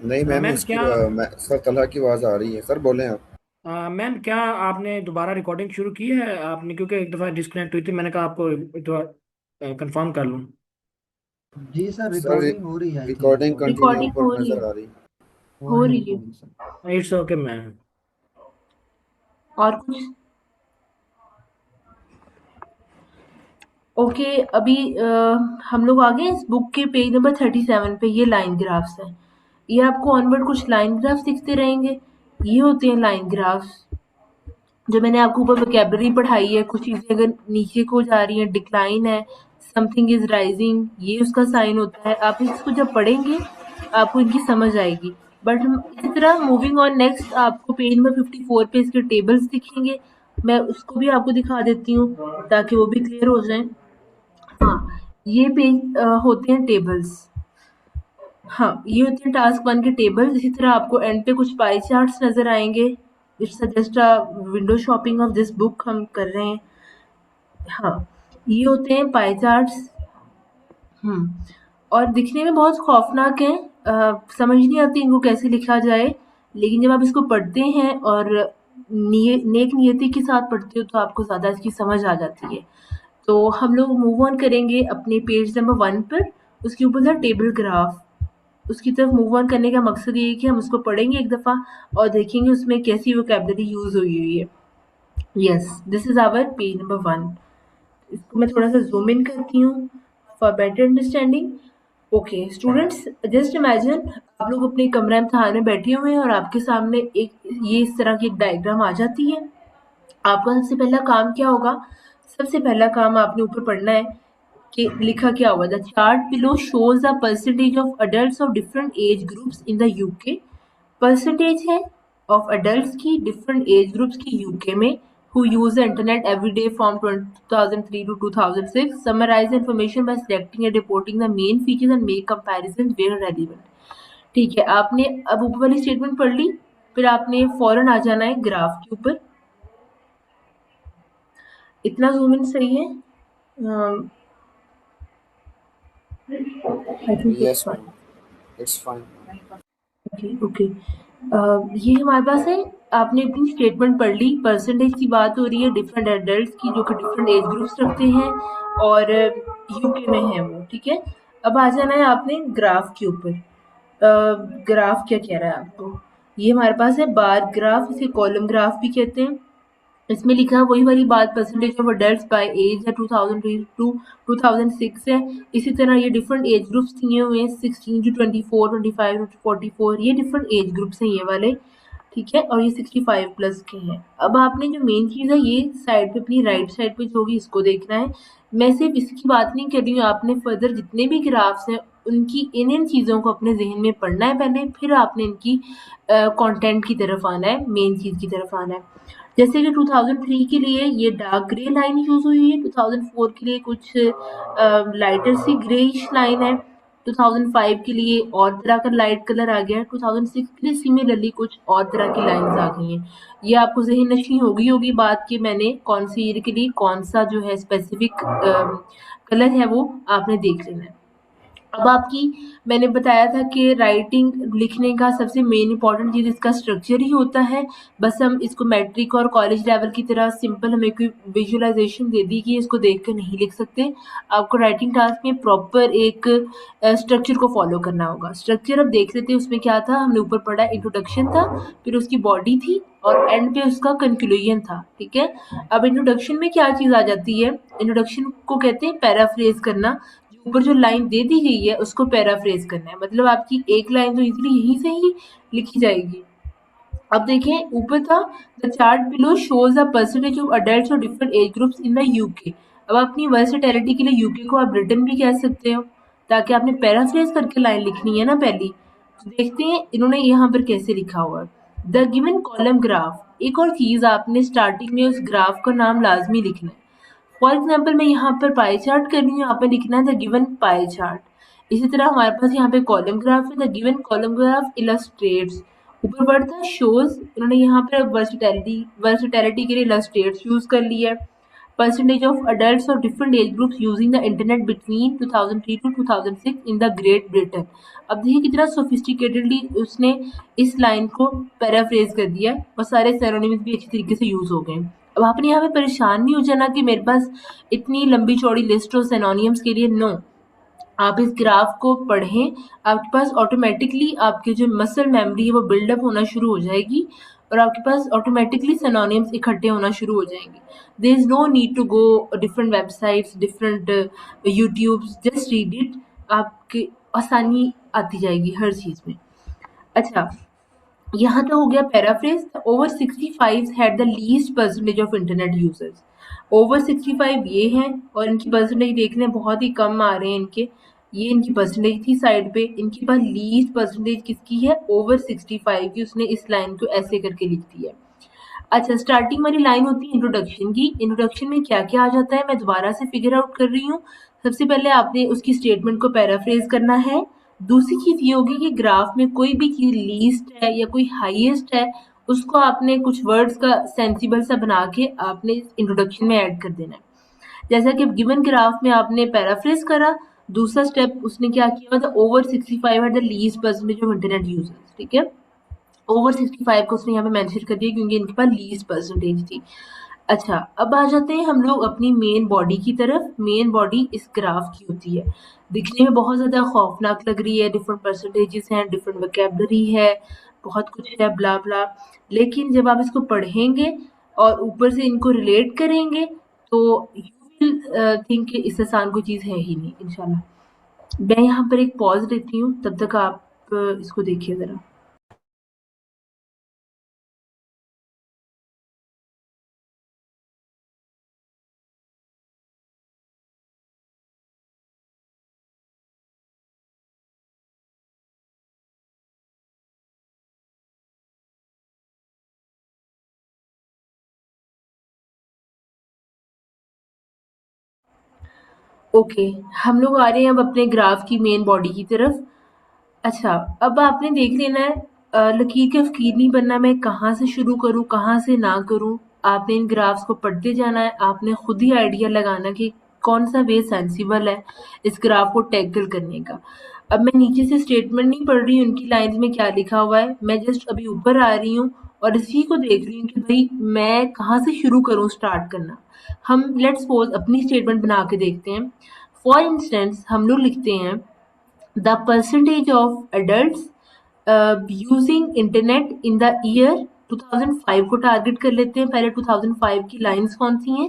नहीं मैम,
मैम
इसकी
क्या
सर तलहा की आवाज़ आ रही है। सर बोलें आप।
मैम क्या आपने दोबारा रिकॉर्डिंग शुरू की है आपने? क्योंकि एक दफ़ा डिस्कनेक्ट हुई थी, मैंने कहा आपको कंफर्म कर लूँ?
जी सर,
सर
रिकॉर्डिंग हो रही है, I think
recording continue
recording
ऊपर
हो रही
नजर
है,
आ रही।
हो
हो
रही
रही है।
है सर।
It's okay ma'am.
और कुछ? ओके, अभी हम लोग आ गए इस बुक के पेज नंबर 37 पे। ये लाइन ग्राफ्स है। ये आपको ऑनवर्ड कुछ लाइन ग्राफ्स दिखते रहेंगे। ये होते हैं लाइन ग्राफ्स। जो मैंने आपको ऊपर वोकेबलरी पढ़ाई है, कुछ चीज़ें अगर नीचे को जा रही हैं, डिक्लाइन है, समथिंग इज राइजिंग, ये उसका साइन होता है। आप इसको जब पढ़ेंगे आपको इनकी समझ आएगी। बट हम इसी तरह मूविंग ऑन नेक्स्ट, आपको पेज नंबर 54 पे इसके टेबल्स दिखेंगे। मैं उसको भी आपको दिखा देती हूँ ताकि वो भी क्लियर हो जाए। हाँ, ये पेज होते हैं टेबल्स। हाँ, ये होते हैं टास्क 1 के टेबल। इसी तरह आपको एंड पे कुछ पाई चार्ट्स नज़र आएँगे। It's just a window shopping of this book हम कर रहे हैं। हाँ, ये होते हैं पाई चार्ट्स। और दिखने में बहुत खौफनाक हैं। समझ नहीं आती इनको कैसे लिखा जाए, लेकिन जब आप इसको पढ़ते हैं और नेक नियति के साथ पढ़ते हो तो आपको ज़्यादा इसकी समझ आ जाती है। तो हम लोग मूव ऑन करेंगे अपने पेज नंबर 1 पर। उसके ऊपर था टेबल ग्राफ। उसकी तरफ मूव ऑन करने का मकसद ये है कि हम उसको पढ़ेंगे एक दफ़ा और देखेंगे उसमें कैसी वोकैबुलरी यूज़ हुई है। Yes, this is our page number 1। इसको मैं थोड़ा सा ज़ूम इन करती हूँ for better understanding. Okay students, just imagine आप लोग अपने कमरा इम्तिहान में बैठे हुए हैं और आपके सामने एक ये इस तरह की एक डायग्राम आ जाती है। आपका सबसे पहला काम क्या होगा? सबसे पहला काम आपने ऊपर पढ़ना है कि लिखा क्या हुआ। The chart below shows the percentage of adults of different age groups in the UK. Percentage है ऑफ अडल्ट्स की डिफरेंट एज ग्रुप्स की यूके में who use the internet every day from 2003 to 2006, summarize the information by selecting and reporting the main features and make comparisons where relevant। ठीक है, आपने अब ऊपर वाली स्टेटमेंट पढ़ ली, फिर आपने फौरन आ जाना है ग्राफ के ऊपर। इतना जूम इन सही है? I think it's
yes
fine.
Ma'am, it's fine.
Okay, ये हमारे पास है। आपने अपनी स्टेटमेंट पढ़ ली। परसेंटेज की बात हो रही है डिफरेंट एडल्ट्स की जो कि डिफरेंट एज ग्रुप्स रखते हैं और यूके में है वो। ठीक है, अब आ जाना है आपने ग्राफ के ऊपर। ग्राफ क्या कह रहा है आपको? ये हमारे पास है बार ग्राफ, इसे कॉलम ग्राफ भी कहते हैं। इसमें लिखा है वही वाली बात, percentage of adults by age है 2002 टू 2006 है। इसी तरह ये डिफरेंट एज ग्रुप्स दिए हुए हैं 16 टू 24, 25 टू 44, ये डिफरेंट एज ग्रुप्स हैं ये वाले। ठीक है, और ये 65 प्लस के हैं। अब आपने जो मेन चीज़ है ये साइड पे अपनी राइट साइड पे जो होगी इसको देखना है। मैं सिर्फ इसकी बात नहीं कर रही हूँ, आपने फर्दर जितने भी ग्राफ्स हैं उनकी इन चीज़ों को अपने जहन में पढ़ना है पहले, फिर आपने इनकी कंटेंट की तरफ आना है, मेन चीज़ की तरफ आना है। जैसे कि 2003 के लिए ये डार्क ग्रे लाइन यूज़ हुई है, 2004 के लिए कुछ लाइटर सी ग्रेइश लाइन है, 2005 के लिए और तरह का लाइट कलर आ गया है, 2006 के लिए सिमिलरली कुछ और तरह की लाइन्स आ गई हैं। ये आपको ज़हन नशीं होगी बात कि मैंने कौन सी ईयर के लिए कौन सा जो है स्पेसिफिक कलर है वो आपने देख लेना है। अब आपकी मैंने बताया था कि राइटिंग लिखने का सबसे मेन इंपॉर्टेंट चीज़ इसका स्ट्रक्चर ही होता है। बस हम इसको मैट्रिक और कॉलेज लेवल की तरह सिंपल हमें कोई विजुअलाइजेशन दे दी कि इसको देख कर नहीं लिख सकते। आपको राइटिंग टास्क में प्रॉपर एक स्ट्रक्चर को फॉलो करना होगा। स्ट्रक्चर अब देख लेते हैं उसमें क्या था। हमने ऊपर पढ़ा इंट्रोडक्शन था, फिर उसकी बॉडी थी और एंड पे उसका कंक्लूजन था। ठीक है, अब इंट्रोडक्शन में क्या चीज़ आ जाती है? इंट्रोडक्शन को कहते हैं पैराफ्रेज करना। ऊपर जो लाइन दे दी गई है उसको पैराफ्रेज करना है, मतलब आपकी एक लाइन तो इजीली यहीं से ही लिखी जाएगी। अब देखें ऊपर था the chart below shows the percentage of adults और different age groups in the UK. अब अपनी वर्सेटैलिटी के लिए यूके को आप ब्रिटेन भी कह सकते हो, ताकि आपने पैराफ्रेज करके लाइन लिखनी है ना पहली। तो देखते हैं इन्होंने यहाँ पर कैसे लिखा हुआ है। द गिवन कॉलम ग्राफ, एक और चीज़ आपने स्टार्टिंग में उस ग्राफ का नाम लाजमी लिखना है। फॉर एग्जाम्पल मैं यहाँ पर पाई चार्ट कर रही हूँ, यहाँ पर लिखना है द गिवन पाई चार्ट। इसी तरह हमारे पास यहाँ पे कॉलम ग्राफ है, the given column graph illustrates. ऊपर वर्ड था शोज, उन्होंने यहाँ पर वर्सिटैलिटी के लिए इलस्ट्रेट्स यूज कर लिया है। Percentage of adults of different age groups using the internet between 2003 to 2006 in the great Britain. अब देखिए कितना सोफिस्टिकेटेडली उसने इस लाइन को पैराफ्रेज कर दिया और सारे सिनोनिम्स भी अच्छी तरीके से यूज हो गए। अब आपने यहाँ पे परेशान नहीं हो जाना कि मेरे पास इतनी लंबी चौड़ी लिस्ट हो सिनोनिम्स के लिए। नो, आप इस ग्राफ को पढ़ें, आपके पास ऑटोमेटिकली आपकी जो मसल मेमोरी है वो बिल्डअप होना शुरू हो जाएगी और आपके पास ऑटोमेटिकली सिनोनिम्स इकट्ठे होना शुरू हो जाएंगे। There is no need to go different websites, different YouTube, just read it, आपकी आसानी आती जाएगी हर चीज़ में। अच्छा, यहाँ तो हो गया paraphrase. Over 65 had the least percentage of internet users. Over 65 ये हैं और इनकी परसेंटेज देख लें, बहुत ही कम आ रहे हैं इनके। ये इनकी परसेंटेज थी साइड पे, इनके पास लीस्ट परसेंटेज किसकी है? ओवर 65 की। उसने इस लाइन को ऐसे करके लिख दिया। अच्छा, स्टार्टिंग वाली लाइन होती है इंट्रोडक्शन की। इंट्रोडक्शन में क्या क्या आ जाता है मैं दोबारा से फिगर आउट कर रही हूँ। सबसे पहले आपने उसकी स्टेटमेंट को पैराफ्रेज करना है। दूसरी चीज ये होगी कि ग्राफ में कोई भी चीज लीस्ट है या कोई हाईएस्ट है, उसको आपने कुछ वर्ड्स का सेंसिबल सा बना के आपने इंट्रोडक्शन में ऐड कर देना है। जैसा कि गिवन ग्राफ में आपने पैराफ्रेज करा, दूसरा स्टेप उसने क्या किया था? ओवर 65 है the least percentage of internet users. ठीक है, ओवर 65 को उसने यहाँ पे मेंशन कर दिया क्योंकि इनके पास लीस्ट परसेंटेज थी। अच्छा, अब आ जाते हैं हम लोग अपनी मेन बॉडी की तरफ। मेन बॉडी इस ग्राफ की होती है, दिखने में बहुत ज़्यादा खौफनाक लग रही है, डिफरेंट परसेंटेजेस हैं, डिफरेंट वोकैबुलरी है, बहुत कुछ है, ब्ला ब्ला। लेकिन जब आप इसको पढ़ेंगे और ऊपर से इनको रिलेट करेंगे तो यू विल थिंक कि इससे आसान कोई चीज़ है ही नहीं इंशाल्लाह। मैं यहाँ पर एक पॉज लेती हूँ, तब तक आप इसको देखिए ज़रा। ओके, हम लोग आ रहे हैं अब अपने ग्राफ की मेन बॉडी की तरफ। अच्छा, अब आपने देख लेना है, लकीर के फकीर नहीं बनना, मैं कहाँ से शुरू करूँ कहाँ से ना करूँ। आपने इन ग्राफ्स को पढ़ते जाना है, आपने खुद ही आइडिया लगाना कि कौन सा वे सेंसिबल है इस ग्राफ को टैकल करने का। अब मैं नीचे से स्टेटमेंट नहीं पढ़ रही हूँ, उनकी लाइंस में क्या लिखा हुआ है, मैं जस्ट अभी ऊपर आ रही हूँ और इसी को देख रही हूँ कि भाई मैं कहाँ से शुरू करूँ स्टार्ट करना। हम लेट्स सपोज अपनी स्टेटमेंट बना के देखते हैं। फॉर इंस्टेंस हम लोग लिखते हैं the percentage of adults using internet in the year 2005 को टारगेट कर लेते हैं। पहले 2005 की लाइंस कौन सी हैं?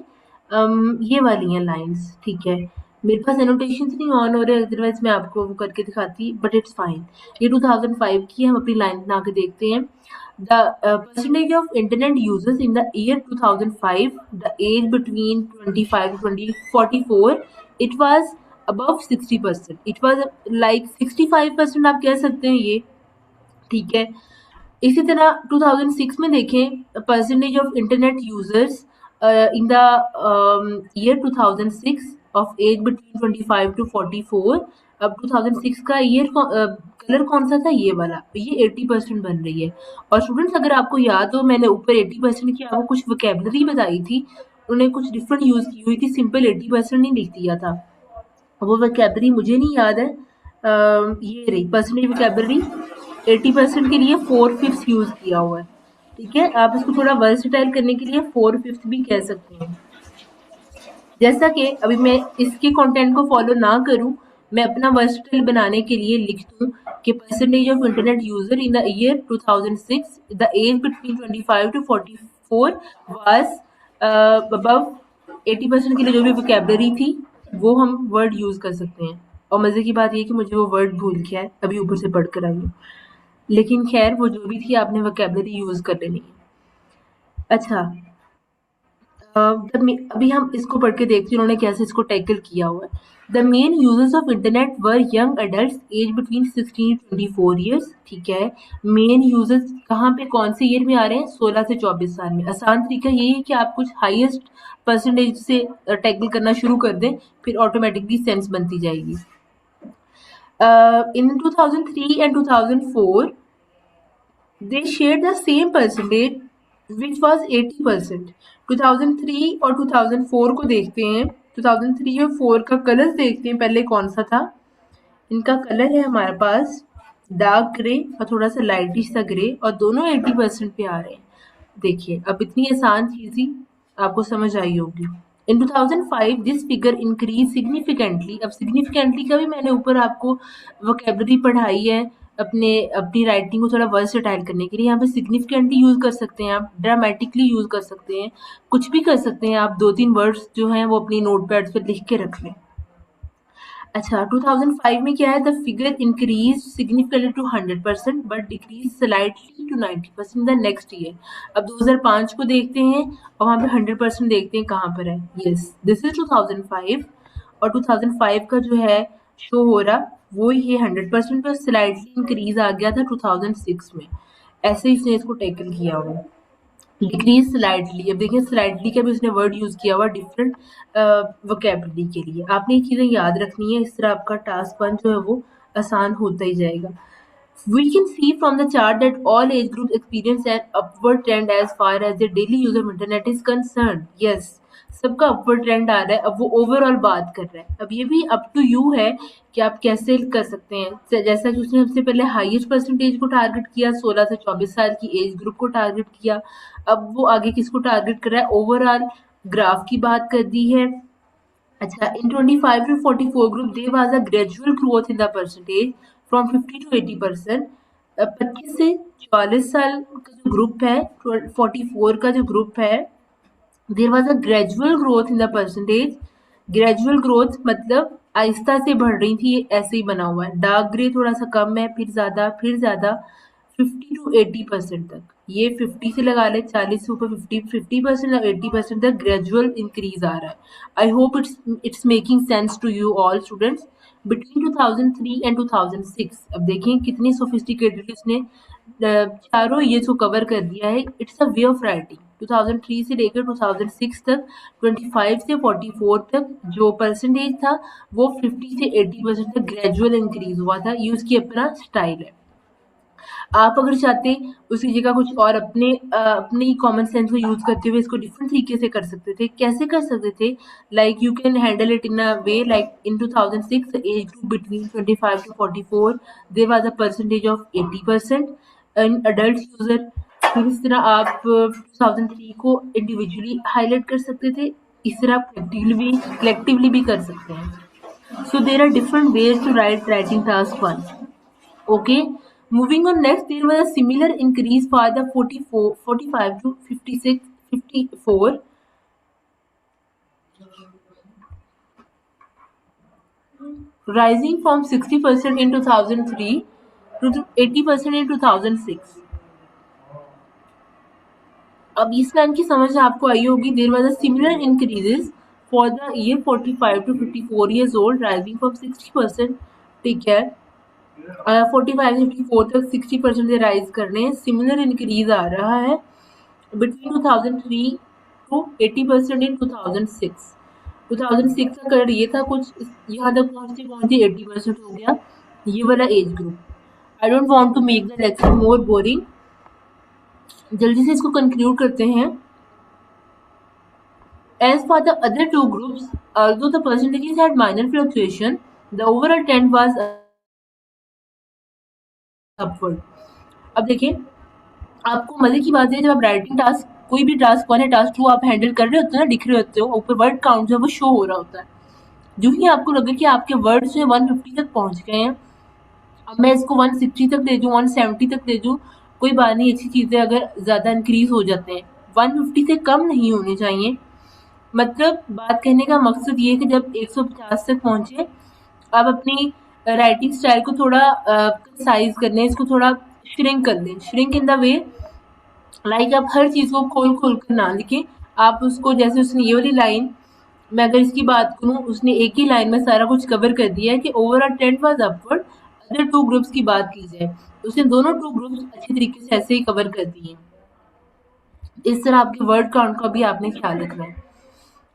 ये वाली हैं लाइंस। ठीक है, मेरे पास एनोटेशंस नहीं ऑन हो रहे, अदरवाइज मैं आपको वो करके दिखाती, बट इट्स फाइन। ये 2005 की है, हम अपनी लाइन बना के देखते हैं। The percentage of internet users in the year 2005, the age between 25 to 44, it was above 60%. It was like 65% आप कह सकते हैं ये। ठीक है, इसी तरह 2006 में देखें percentage of internet users in the year 2006 of age between 25 to 44। अब 2006 का ईयर कलर कौन सा था? ये वाला। ये 80% बन रही है। और स्टूडेंट्स अगर आपको याद हो, मैंने ऊपर 80% की आपको कुछ वोकैबुलरी बताई थी, उन्होंने कुछ डिफरेंट यूज की हुई थी, सिंपल 80% नहीं लिख दिया था। वो वोकैबुलरी मुझे नहीं याद है। ये रही परसेंटेज वोकैबुलरी, 80% के लिए 4/5 यूज किया हुआ है। ठीक है, आप इसको थोड़ा वर्सटाइल करने के लिए 4/5 भी कह सकते हैं। जैसा कि अभी मैं इसके कंटेंट को फॉलो ना करूं, मैं अपना वर्सटाइल बनाने के लिए लिख दूं कि percentage of internet user in the year 2006, the age between 25 to 44 was above 80%। के लिए जो भी वोकैबुलरी थी वो हम वर्ड यूज कर सकते हैं। और मजे की बात ये कि मुझे वो वर्ड भूल गया है, अभी ऊपर से पढ़ कर आई हूँ, लेकिन खैर वो जो भी थी आपने वोकैबुलरी यूज कर लेनी है। अच्छा, अभी हम इसको पढ़ के देखते हैं उन्होंने कैसे इसको टैकल किया हुआ है। The main users of internet were young adults age between 16 to 24 years. ठीक है, मेन यूजर्स कहाँ पे कौन से ईयर में आ रहे हैं? 16 से 24 साल में। आसान तरीका यही है कि आप कुछ हाईएस्ट परसेंटेज से टैकल करना शुरू कर दें, फिर ऑटोमेटिकली सेंस बनती जाएगी। In 2003 and 2004 they shared the same percentage which was 80%. 2003 और 2004 को देखते हैं। 2003 और 4 का कलर देखते हैं, पहले कौन सा था। इनका कलर है हमारे पास डार्क ग्रे और थोड़ा सा लाइटिश सा ग्रे, और दोनों 80% पे आ रहे हैं। देखिए, अब इतनी आसान चीज़ ही आपको समझ आई होगी। इन 2005 दिस फिगर इंक्रीज सिग्निफिकेंटली। अब सिग्निफिकेंटली का भी मैंने ऊपर आपको वोकेबलरी पढ़ाई है अपनी राइटिंग को थोड़ा वर्सेटाइल करने के लिए। यहाँ पे सिग्निफिकेंटली यूज कर सकते हैं आप, ड्रामेटिकली यूज कर सकते हैं, कुछ भी कर सकते हैं आप। 2-3 वर्ड्स जो हैं वो अपनी नोटपैड पर लिख के रख लें। अच्छा, 2005 में क्या है, the figure increase significantly to 100% but decrease slightly to 90% the next year. अब 2005 को देखते हैं और वहाँ पे 100% देखते हैं कहाँ पर है। यस, दिस इज 2005 और 2005 का जो है शो हो रहा वो ये 100% पर स्लाइटली इंक्रीज आ गया था 2006 में। ऐसे ही इसने इसको टैकल किया हुआ। डिक्रीज स्लाइटली, अब देखिए स्लाइटली का भी उसने वर्ड यूज किया हुआ डिफरेंट वोकेबलरी के लिए। आपने ये चीजें याद रखनी है, इस तरह आपका टास्क 1 जो है वो आसान होता ही जाएगा। We can see from the chart that all age groups experience an upward trend as far as the daily use of internet is concerned. Yes, सबका upward trend आ रहा है। अब वो ओवरऑल बात कर रहा है। अब ये भी अप टू यू है कि आप कैसे कर सकते हैं। जैसा कि उसने सबसे पहले हाईएस्ट परसेंटेज को टारगेट किया, 16 से 24 साल की एज ग्रुप को टारगेट किया। अब वो आगे किसको टारगेट कर रहा है, ओवरऑल ग्राफ की बात कर दी है। अच्छा, in 25 to 44 group there was a gradual growth in the percentage from 50 to 80%। 25 से 44 साल का जो ग्रुप है, 44 का जो ग्रुप है, there was a gradual growth in the percentage. Gradual growth मतलब आहिस्ता से बढ़ रही थी, ये ऐसे ही बना हुआ है। डार्क ग्रे थोड़ा सा कम है, फिर ज्यादा, फिर ज्यादा, 50 to 80% तक। ये 50 से लगा ले, 40 से ऊपर 50% और 80% तक ग्रेजुअल इंक्रीज आ रहा है। I hope it's making sense to you all students. Between 2003 and 2006, अब देखें कितनी सोफिस्टिकेटेड इसने चारों ये जो कवर कर दिया है। It's a way of writing. 2003 से लेकर 2006 तक, 25 से 44 तक जो परसेंटेज था वो 50 से 80% तक ग्रेजुअल इंक्रीज हुआ था। ये उसकी अपना स्टाइल है। आप अगर चाहते उसकी जगह कुछ और अपने कॉमन सेंस को यूज करते हुए इसको डिफरेंट तरीके से कर सकते थे। कैसे कर सकते थे, like you can handle it in a way like in 2006 age group between 25 to 44 there was a percentage of 80% in adult user. फिर इस तरह आप 2003 को इंडिविजुअली हाईलाइट कर सकते थे, इस तरह आप कलेक्टिवली भी कर सकते हैं। So there are different ways to writing task 1। Okay, moving on next, there was a similar increase for the 45 to 56, 54. Rising from 60% in 2003 to 80% in 2006. अब इस लाइन की समझ आपको आई होगी। There was a similar increases for the year 45 to 54 years old, rising from 60%, ठीक है, 45 से 54 तक 60% से राइज करने। सिमिलर इंक्रीज आ रहा है बिटवीन 2003 टू 80% इन 2006। 2006 का कलर ये था, कुछ यहाँ तक पहुँचते 80% हो गया ये वाला age group. I don't want to make the lecture more boring, जल्दी से इसको कंक्लूड करते हैं। As for the other two groups, although the percentages had minor fluctuation, the overall trend was upward। अब देखिए, आपको मजे की बात है, जब आप राइटिंग टास्क कोई भी टास्क 1 या टास्क 2 आप हैंडल कर रहे होते हो ना, लिख रहे होते हो, ऊपर वर्ड काउंट जो है वो शो हो रहा होता है। जो ही आपको लगे कि आपके वर्ड जो है 150 तक पहुंच गए हैं, अब मैं इसको 160 तक दे दूं, 170 तक दे दूं, कोई बात नहीं। अच्छी चीजें अगर ज्यादा इंक्रीज हो जाते हैं, 150 से कम नहीं होने चाहिए। मतलब बात कहने का मकसद ये है कि जब 150 तक पहुंचे, आप अपनी राइटिंग स्टाइल को थोड़ा साइज कर लें, इसको थोड़ा श्रिंक कर लें। Shrink in the way like आप हर चीज़ को खोल खोल कर ना लिखें। आप उसको, जैसे उसने ये वाली लाइन, मैं अगर इसकी बात करूँ, उसने एक ही लाइन में सारा कुछ कवर कर दिया है कि overall trend was upward. Other two groups की बात की जाए, उसने दोनों टू ग्रुप्स अच्छे तरीके से ऐसे ही कवर कर दिए। इस तरह आपके वर्ड काउंट का भी आपने ख्याल रखना है।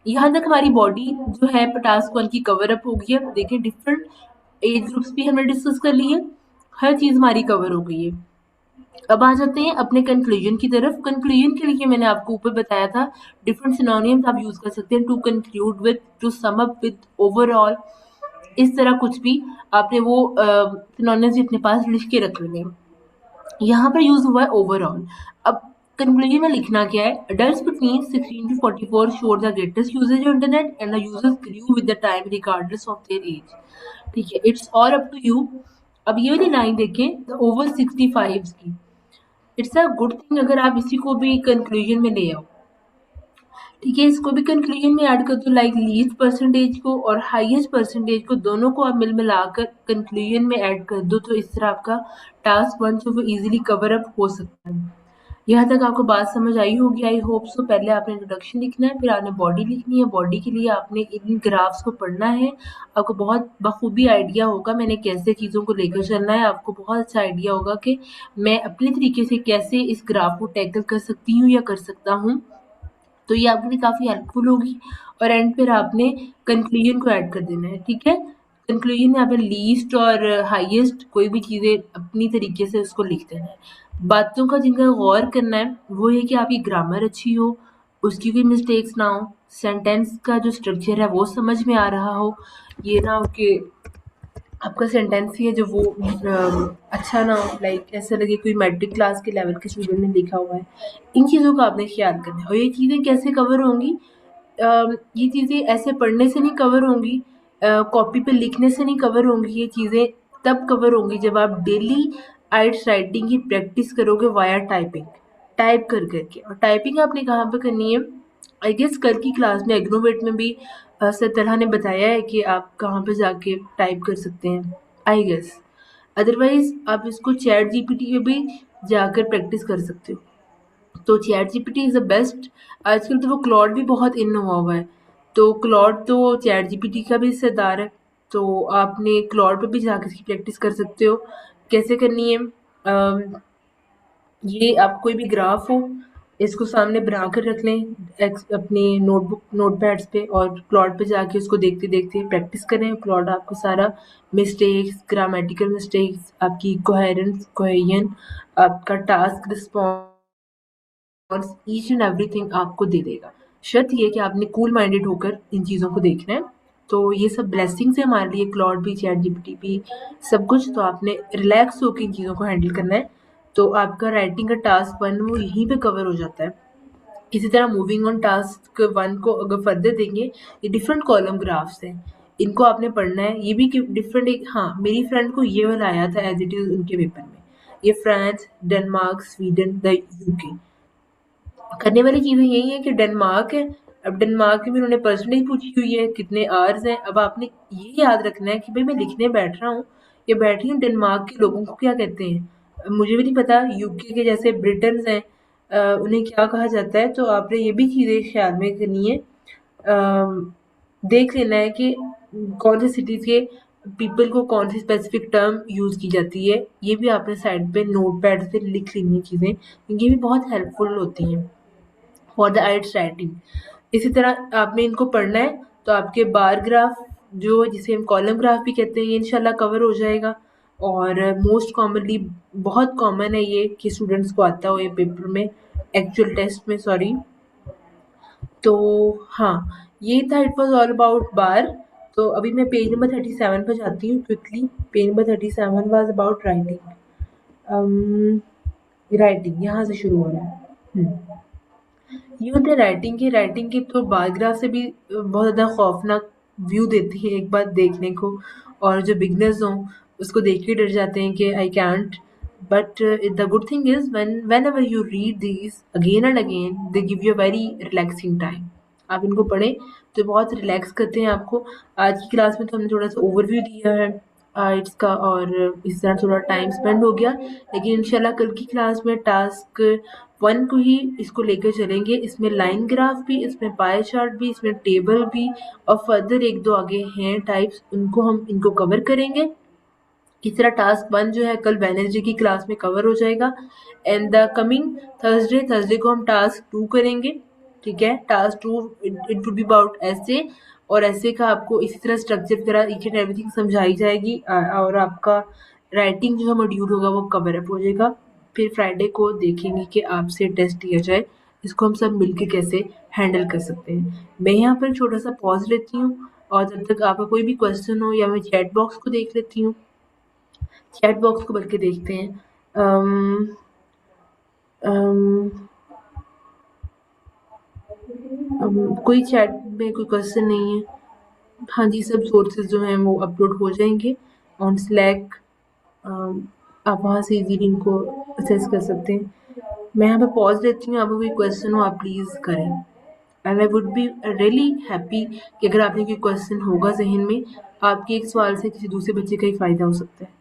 यहाँ तक हमारी बॉडी जो है टास्क 1 की कवर अप हो गई है। देखिए, डिफरेंट एज ग्रुप्स भी हमने डिस्कस कर लिए, हर चीज़ हमारी कवर हो गई है। अब आ जाते हैं अपने कंक्लूजन की तरफ। कंक्लूजन के लिए मैंने आपको ऊपर बताया था डिफरेंट सिनोनिम्स आप यूज कर सकते हैं, to conclude with, to sum up with, overall, इस तरह कुछ भी आपने वो सिनोनिम्स अपने पास लिख के रख लेंगे। यहाँ पर यूज हुआ है ओवरऑल। अब कंक्लूजन में लिखना क्या है, adults between 16 to 44 showed the greatest usage of internet and the users grew with the time regardless of their age. ठीक है, it's all up to you. अब ये वाली लाइन देखें, द ओवर 65 की, इट्स अ गुड थिंग अगर आप इसी को भी कंक्लूजन में ले आओ। ठीक है, इसको भी कंक्लूजन में ऐड कर दो, लाइक लीस्ट परसेंटेज को और हाईएस्ट परसेंटेज को दोनों को आप मिलाकर कंक्लूजन में ऐड कर दो, तो इस तरह आपका टास्क 1 जो वो इजीली कवर अप हो सकता है। यहाँ तक आपको बात समझ आई होगी, आई होप सो। पहले आपने इंट्रोडक्शन लिखना है, फिर आपने बॉडी लिखनी है। बॉडी के लिए आपने इन ग्राफ्स को पढ़ना है। आपको बहुत बखूबी आइडिया होगा मैंने कैसे चीज़ों को लेकर चलना है। आपको बहुत अच्छा आइडिया होगा कि मैं अपने तरीके से कैसे इस ग्राफ को टैकल कर सकती हूँ या कर सकता हूँ, तो ये आपके लिए काफ़ी हेल्पफुल होगी। और एंड पर आपने कंक्लूजन को ऐड कर देना है। ठीक है, कंक्लूजन में आपने लीस्ट और हाईएस्ट कोई भी चीज़ें अपनी तरीके से उसको लिख देना है। बातों का जिनका गौर करना है वो ये कि आपकी ग्रामर अच्छी हो, उसकी कोई मिस्टेक्स ना हो, सेंटेंस का जो स्ट्रक्चर है वो समझ में आ रहा हो, ये ना हो कि आपका सेंटेंस ही है जो वो अच्छा ना हो, लाइक ऐसा लगे कोई मैट्रिक क्लास के लेवल के स्टूडेंट ने लिखा हुआ है। इन चीज़ों का आपने ख्याल करना है। और ये चीज़ें कैसे कवर होंगी, ये चीज़ें ऐसे पढ़ने से नहीं कवर होंगी, कॉपी पे लिखने से नहीं कवर होंगी। ये चीज़ें तब कवर होंगी जब आप डेली आइट्स राइटिंग की प्रैक्टिस करोगे वाया टाइपिंग, टाइप कर करके। और टाइपिंग आपने कहाँ पे करनी है, आई गेस कल की क्लास में एग्नोवेट में भी सर तलहा ने बताया है कि आप कहाँ पे जाके टाइप कर सकते हैं, आई गेस। अदरवाइज आप इसको चैट जीपीटी पे भी जाकर प्रैक्टिस कर सकते हो। तो chat GPT is the best. आजकल तो वो क्लॉड भी बहुत इन हुआ है, तो क्लॉड तो चैट जीपीटी का भी हिस्सेदार है, तो आपने क्लॉड पे भी जाकर इसकी प्रैक्टिस कर सकते हो। कैसे करनी है, ये आप कोई भी ग्राफ हो इसको सामने बना कर रख लें अपने नोटबुक नोटपैड्स पे, और क्लॉड पे जाके उसको देखते देखते प्रैक्टिस करें। क्लॉड आपको सारा मिस्टेक्स, ग्रामेटिकल मिस्टेक्स, आपकी कोहेरेंस, कोहेजन, आपका task response, each and everything आपको दे देगा। शर्त ये कि आपने कूल माइंडेड होकर इन चीज़ों को देखना है। तो ये सब ब्लेसिंग्स है हमारे लिए, क्लॉड भी, चैट जीपीटी भी, सब कुछ। तो आपने रिलैक्स होकर इन चीज़ों को हैंडल करना है, तो आपका राइटिंग का टास्क 1 वो यहीं पे कवर हो जाता है। इसी तरह मूविंग ऑन टास्क 1 को अगर फर्दर देंगे, ये डिफरेंट कॉलम ग्राफ्स हैं, इनको आपने पढ़ना है। ये भी कि डिफरेंट एक, हाँ मेरी फ्रेंड को ये वाला आया था एज इट इज़ उनके पेपर में, ये France, Denmark, Sweden, the UK. करने वाली चीज़ें यही है कि डेनमार्क है, अब डेनमार्क में उन्होंने परसेंटेज पूछी हुई है, कितने आवर्स हैं। अब आपने ये याद रखना है कि भाई मैं लिखने बैठ रहा हूँ या बैठी हूँ, डेनमार्क के लोगों को क्या कहते हैं मुझे भी नहीं पता, यूके के जैसे ब्रिटन्स हैं उन्हें क्या कहा जाता है। तो आपने ये भी चीज़ें ख्याल में करनी है, देख लेना है कि कौन सी सिटीज़ के पीपल को कौन सी स्पेसिफिक टर्म यूज़ की जाती है। ये भी आपने साइड पे नोट पैड पे लिख लेनी है चीज़ें, ये भी बहुत हेल्पफुल होती हैं फॉर द आइट्स राइटिंग। इसी तरह आपने इनको पढ़ना है, तो आपके बार ग्राफ जो जिसे हम कॉलम ग्राफ भी कहते हैं, ये इंशाल्लाह कवर हो जाएगा। और मोस्ट कॉमनली बहुत कॉमन है ये कि स्टूडेंट्स को आता हो ये पेपर में, एक्चुअल टेस्ट में, सॉरी। तो हाँ, ये था, इट वॉज ऑल अबाउट बार। तो अभी मैं पेज नंबर 37 पर जाती हूँ quickly. Page number 37 was about writing. Writing यहाँ से शुरू हो रहा है। ये होते हैं राइटिंग के तो बार ग्राफ से भी बहुत ज़्यादा खौफनाक व्यू देती है एक बार देखने को, और जो बिगनर्स हों उसको देख के डर जाते हैं कि I can't. But the good thing is when ever you read these again and again, they give you a very relaxing time. आप इनको पढ़ें तो बहुत रिलैक्स करते हैं आपको। आज की क्लास में तो हमने थोड़ा सा ओवरव्यू दिया है आइट्स का, और इस तरह थोड़ा टाइम स्पेंड हो गया, लेकिन इंशाल्लाह कल की क्लास में टास्क 1 को ही इसको लेकर चलेंगे। इसमें लाइन ग्राफ भी, इसमें पाई चार्ट भी, इसमें टेबल भी, और फर्दर 1-2 आगे हैं टाइप्स, उनको हम इनको कवर करेंगे। इस तरह टास्क 1 जो है कल वेडनेसडे की क्लास में कवर हो जाएगा, एंड द कमिंग थर्सडे को हम टास्क 2 करेंगे। ठीक है, task 2 it will be about ऐसे, और ऐसे का आपको इसी तरह स्ट्रक्चर वगैरह ईच एंड एवरीथिंग समझाई जाएगी, और आपका राइटिंग जो मॉड्यूल होगा वो कवर अप हो जाएगा। फिर फ्राइडे को देखेंगे कि आपसे टेस्ट लिया जाए, इसको हम सब मिलके कैसे हैंडल कर सकते हैं। मैं यहाँ पर छोटा सा पॉज लेती हूँ, और जब तक आपका कोई भी क्वेश्चन हो, या मैं चैट बॉक्स को देख लेती हूँ, चैट बॉक्स को बल्कि देखते हैं। कोई चैट में कोई क्वेश्चन नहीं है। हाँ जी, सब सोर्सेज जो हैं वो अपलोड हो जाएंगे ऑन स्लैक। आप वहाँ से इजीली इनको असेस कर सकते हैं। मैं यहाँ पे पॉज लेती हूँ, आपको कोई क्वेश्चन हो आप प्लीज़ करें। And I would be really happy कि अगर आपने कोई क्वेश्चन होगा जहन में, आपके एक सवाल से किसी दूसरे बच्चे का ही फ़ायदा हो सकता है।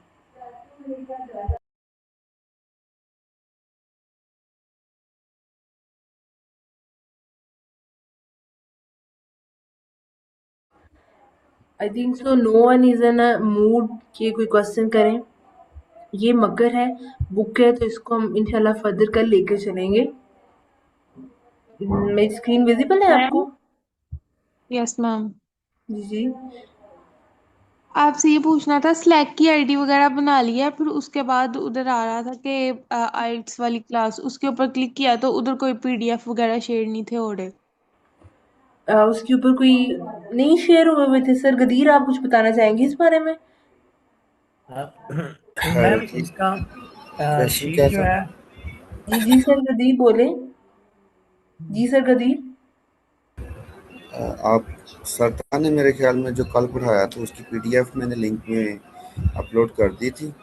I think so no one is in a mood कि कोई क्वेश्चन करें। ये मकर है, बुक है, तो इसको हम इंशाल्लाह फर्दर कल लेकर चलेंगे। मेरी स्क्रीन विजिबल है आपको?
मैम। Yes ma'am.
जी जी।
आपसे ये पूछना था, स्लैक की आईडी वगैरह बना ली है, फिर उसके बाद उधर आ रहा था कि आइट्स वाली क्लास, उसके ऊपर क्लिक किया तो उधर कोई पीडीएफ वगैरह शेयर नहीं थे हो रहे।
उसके ऊपर कोई नहीं शेयर हुए हुए थे सर। गदीर, आप कुछ बताना चाहेंगे इस बारे में?
मैम
जी
इसका
क्वेश्चन
शीट
क्या
जो
था?
है।
जी जी सर, गदीर बोले। जी सर, गदीर।
आप सरदार ने मेरे ख्याल में जो कल पढ़ाया था उसकी पीडीएफ मैंने लिंक में अपलोड कर दी थी।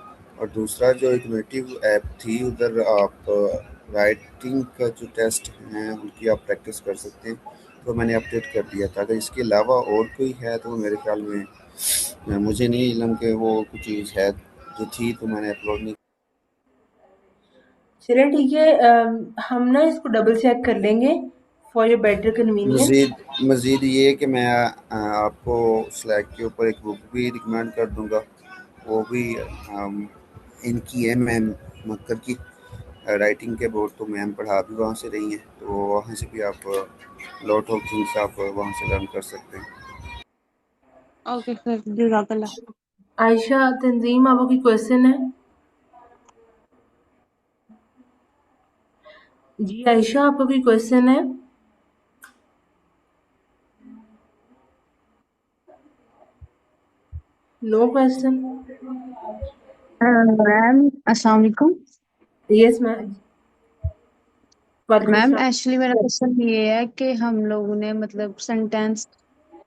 और दूसरा जो एक नेटिव ऐप थी उधर आप राइटिंग का जो टेस्ट हैं उनकी आप प्रैक्टिस कर सकते हैं, तो मैंने अपडेट कर दिया था। अगर इसके अलावा और कोई है तो मेरे ख्याल में मुझे नहीं इलम कि वो कुछ चीज़ है जो थी तो मैंने अपलोड नहीं।
चलिए ठीक है, हम ना इसको डबल चेक कर लेंगे फॉर योर बेटर कन्वीनियंस।
मज़ीद ये कि मैं आपको स्लैक के ऊपर एक बुक भी रिकमेंड कर दूंगा। वो भी इनकी है मैम मक्कर की राइटिंग के बोर्ड, तो मैम पढ़ा भी वहाँ से रही हैं, तो वहाँ से भी आप लॉट ऑफ थिंग्स आप वहाँ से लर्न कर सकते हैं।
ओके सर, जज़ाकल्लाह।
आयशा, तंजीम, आपका कोई क्वेश्चन है? जी आयशा, आपका कोई क्वेश्चन है? No question.
मैम अस्सलाम वालेकुम।
Yes ma'am. वालेकुम
मैम
सलाम।
एक्चुअली मेरा क्वेश्चन ये है कि हम लोगों ने मतलब सेंटेंस,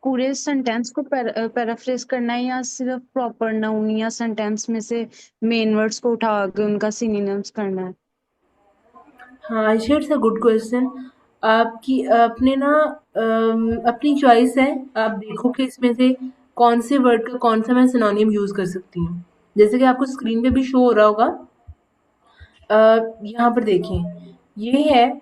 पूरे सेंटेंस को पैराफ्रेज करना है या सिर्फ प्रॉपर नाउन या सेंटेंस में से मेन वर्ड्स को उठा के उनका सिनोनिम्स करना है?
हाँ Ayesha, it's a good question. आपकी आपने ना अपनी चॉइस है। आप देखो कि इसमें से कौन से वर्ड का कौन सा मैं सिनोनिम यूज़ कर सकती हूँ। जैसे कि आपको स्क्रीन पे भी शो हो रहा होगा। यहाँ पर देखें, ये है,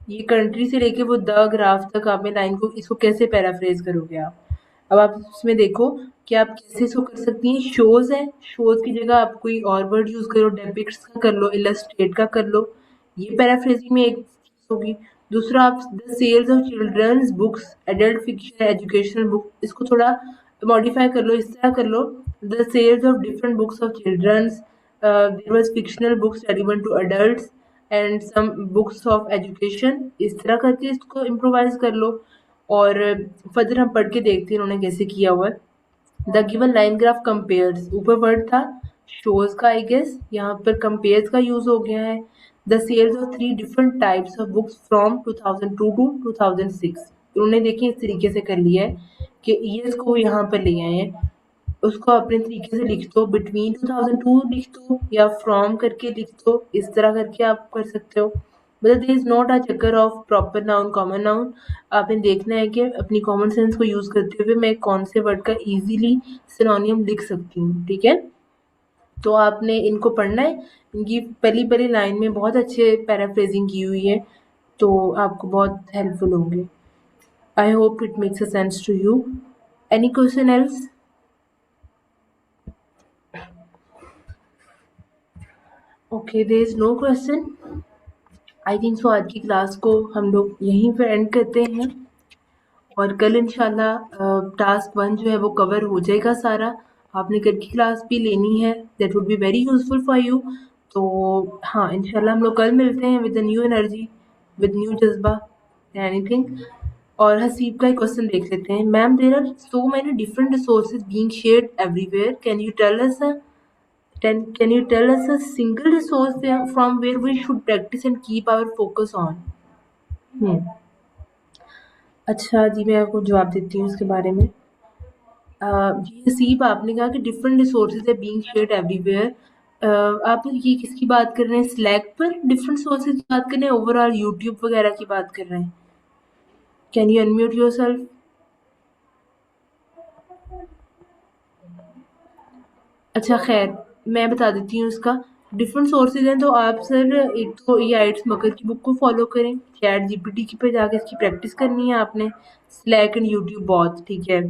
ये कंट्री से लेके वो द ग्राफ तक आपने लाइन को इसको कैसे पैराफ्रेज करोगे आप। अब आप इसमें देखो कि आप कैसे इसको कर सकती हैं। शोज है, शोज की जगह आप कोई और वर्ड यूज करो, डेपिक्ट्स का कर लो, इलस्ट्रेट का कर लो। ये पैराफ्रेजिंग में एक चीज होगी। दूसरा, आप the sales of children's books, adult fiction, educational book, इसको थोड़ा मॉडिफाई कर लो, इस तरह कर लो, the sales of different books of children's, there was fictional books relevant to adults and some books of education. इस तरह करके इसको इम्प्रोवाइज कर लो। और फर्दर हम पढ़ के देखते हैं उन्होंने कैसे किया हुआ है। The given line graph compares, ऊपर वर्ड था शोज का, आई गेस यहाँ पर कंपेयर्स का यूज हो गया है। The sales of 3 different types of books from 2002 to 2006, उन्होंने देखिए इस तरीके से कर लिया है कि ईयर्स को यहाँ पर ले आए हैं। उसको अपने तरीके से लिख दो, बिटवीन 2002 लिख दो या फ्रॉम करके लिख दो, इस तरह करके आप कर सकते हो। मतलब देयर इज नॉट अ चक्कर of proper noun common noun. आपने देखना है कि अपनी कॉमन सेंस को यूज करते हुए मैं कौन से वर्ड का इजीली सिनोनियम लिख सकती हूँ। ठीक है, तो आपने इनको पढ़ना है। इनकी पहली पहली लाइन में बहुत अच्छे पैराफ्रेजिंग की हुई है, तो आपको बहुत हेल्पफुल होंगे। I hope it makes a sense to you. Any question else? Okay, there is no question. I think so आज की क्लास को हम लोग यहीं पर एंड करते हैं और कल इंशाल्लाह टास्क 1 जो है वो कवर हो जाएगा सारा। आपने कल की क्लास भी लेनी है, that would be very useful for you. तो हाँ, इंशाल्लाह हम लोग कल मिलते हैं with new energy, with new जज्बा एनीथिंग। और हसीब का एक क्वेश्चन देख लेते हैं। Ma'am, there are so many different resources being shared everywhere, can you tell us a single resource there from where we should practice and keep our focus on? Hmm. अच्छा जी, मैं आपको जवाब देती हूँ इसके बारे में। जी हसीब, आपने कहा कि डिफरेंट रिसोर्सेज है बीइंग शेयर्ड एवरीवेयर। आप ये किसकी बात कर रहे हैं? स्लैक पर डिफरेंट सोर्सेज की बात कर रहे हैं, ओवरऑल यूट्यूब वगैरह की बात कर रहे हैं? Can you unmute yourself? अच्छा खैर, मैं बता देती हूँ इसका। डिफरेंट सोर्सेज हैं तो आप सर एक तो ये आइट्स मकर की बुक को फॉलो करें, चैट जीपीटी की पे जाके इसकी प्रैक्टिस करनी है आपने, स्लैक एंड यूट्यूब बहुत ठीक है।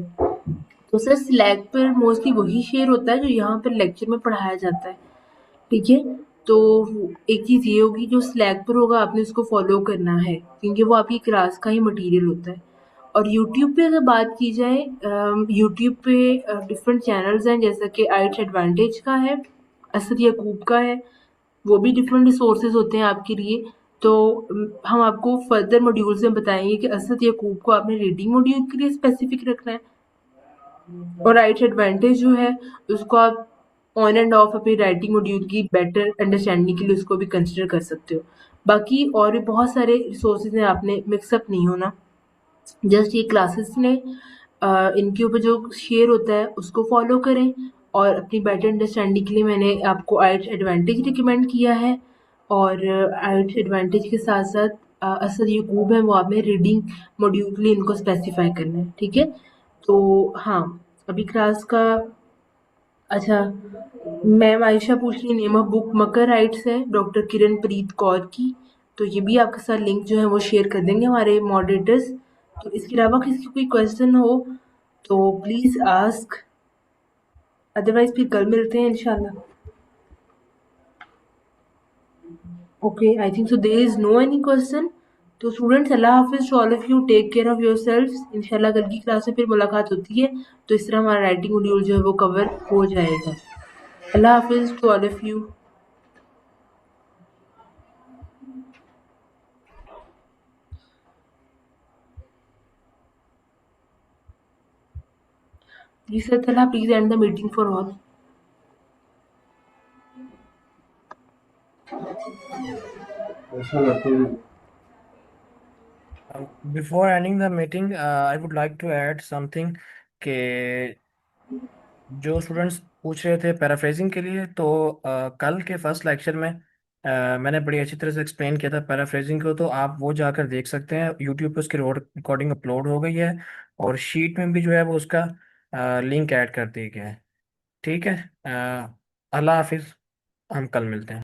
तो सर स्लैक पर मोस्टली वही शेयर होता है जो यहाँ पर लेक्चर में पढ़ाया जाता है, ठीक है? तो एक चीज़ ये होगी, जो स्लैक पर होगा आपने उसको फॉलो करना है क्योंकि वो आपकी क्लास का ही मटेरियल होता है। और यूट्यूब पे अगर बात की जाए, यूट्यूब पे डिफरेंट चैनल्स हैं, जैसा कि आइट्स एडवांटेज का है, असद यकूब का है, वो भी डिफरेंट रिसोर्सेज होते हैं आपके लिए। तो हम आपको फर्दर मॉड्यूल्स में बताएंगे कि असद यकूब को आपने रीडिंग मॉड्यूल के लिए स्पेसिफिक रखना है, और राइट एडवांटेज जो है उसको आप ऑन एंड ऑफ अपनी राइटिंग मॉड्यूल की बेटर अंडरस्टैंडिंग के लिए उसको भी कंसिडर कर सकते हो। बाकी और भी बहुत सारे रिसोर्सेज हैं, आपने मिक्सअप नहीं होना। जस्ट ये क्लासेस ने इनके ऊपर जो शेयर होता है उसको फॉलो करें, और अपनी बेटर अंडरस्टैंडिंग के लिए मैंने आपको आइट्स एडवांटेज रिकमेंड किया है, और आइट्स एडवांटेज के साथ साथ असद यकूब है वो आपने रीडिंग मॉड्यूल के लिए इनको स्पेसिफाई करना है, ठीक है? तो हाँ, अभी क्लास का अच्छा, मैम आयशा पूछ रही name of book Makar rights है डॉक्टर किरण प्रीत कौर की। तो ये भी आपके साथ लिंक जो है वो शेयर कर देंगे हमारे मॉडरेटर्स। तो इसके अलावा किसी को कोई क्वेश्चन हो तो प्लीज़ आस्क, अदरवाइज फिर कल मिलते हैं इंशाल्लाह। Okay, I think so there is no any question. तो स्टूडेंट्स, अल्लाह हाफिज़ to all of you, take care of yourselves. इंशाल्लाह कल की क्लास में फिर मुलाकात होती है, तो इस तरह हमारा राइटिंग मॉड्यूल जो है वो कवर हो जाएगा। अल्लाह हाफिज़ to all of you. Please, Satala, please end the meeting for all.
Before ending the meeting, I would like to add something कि जो स्टूडेंट्स पूछ रहे थे पैराफ्रेजिंग के लिए, तो कल के फर्स्ट लेक्चर में मैंने बड़ी अच्छी तरह से एक्सप्लेन किया था पैराफ्रेजिंग को, तो आप वो जाकर देख सकते हैं। यूट्यूब पे उसकी रिकॉर्डिंग अपलोड हो गई है, और शीट में भी जो है वो उसका लिंक ऐड कर दिया गया है। ठीक है, अल्लाह हाफिज़, हम कल मिलते हैं।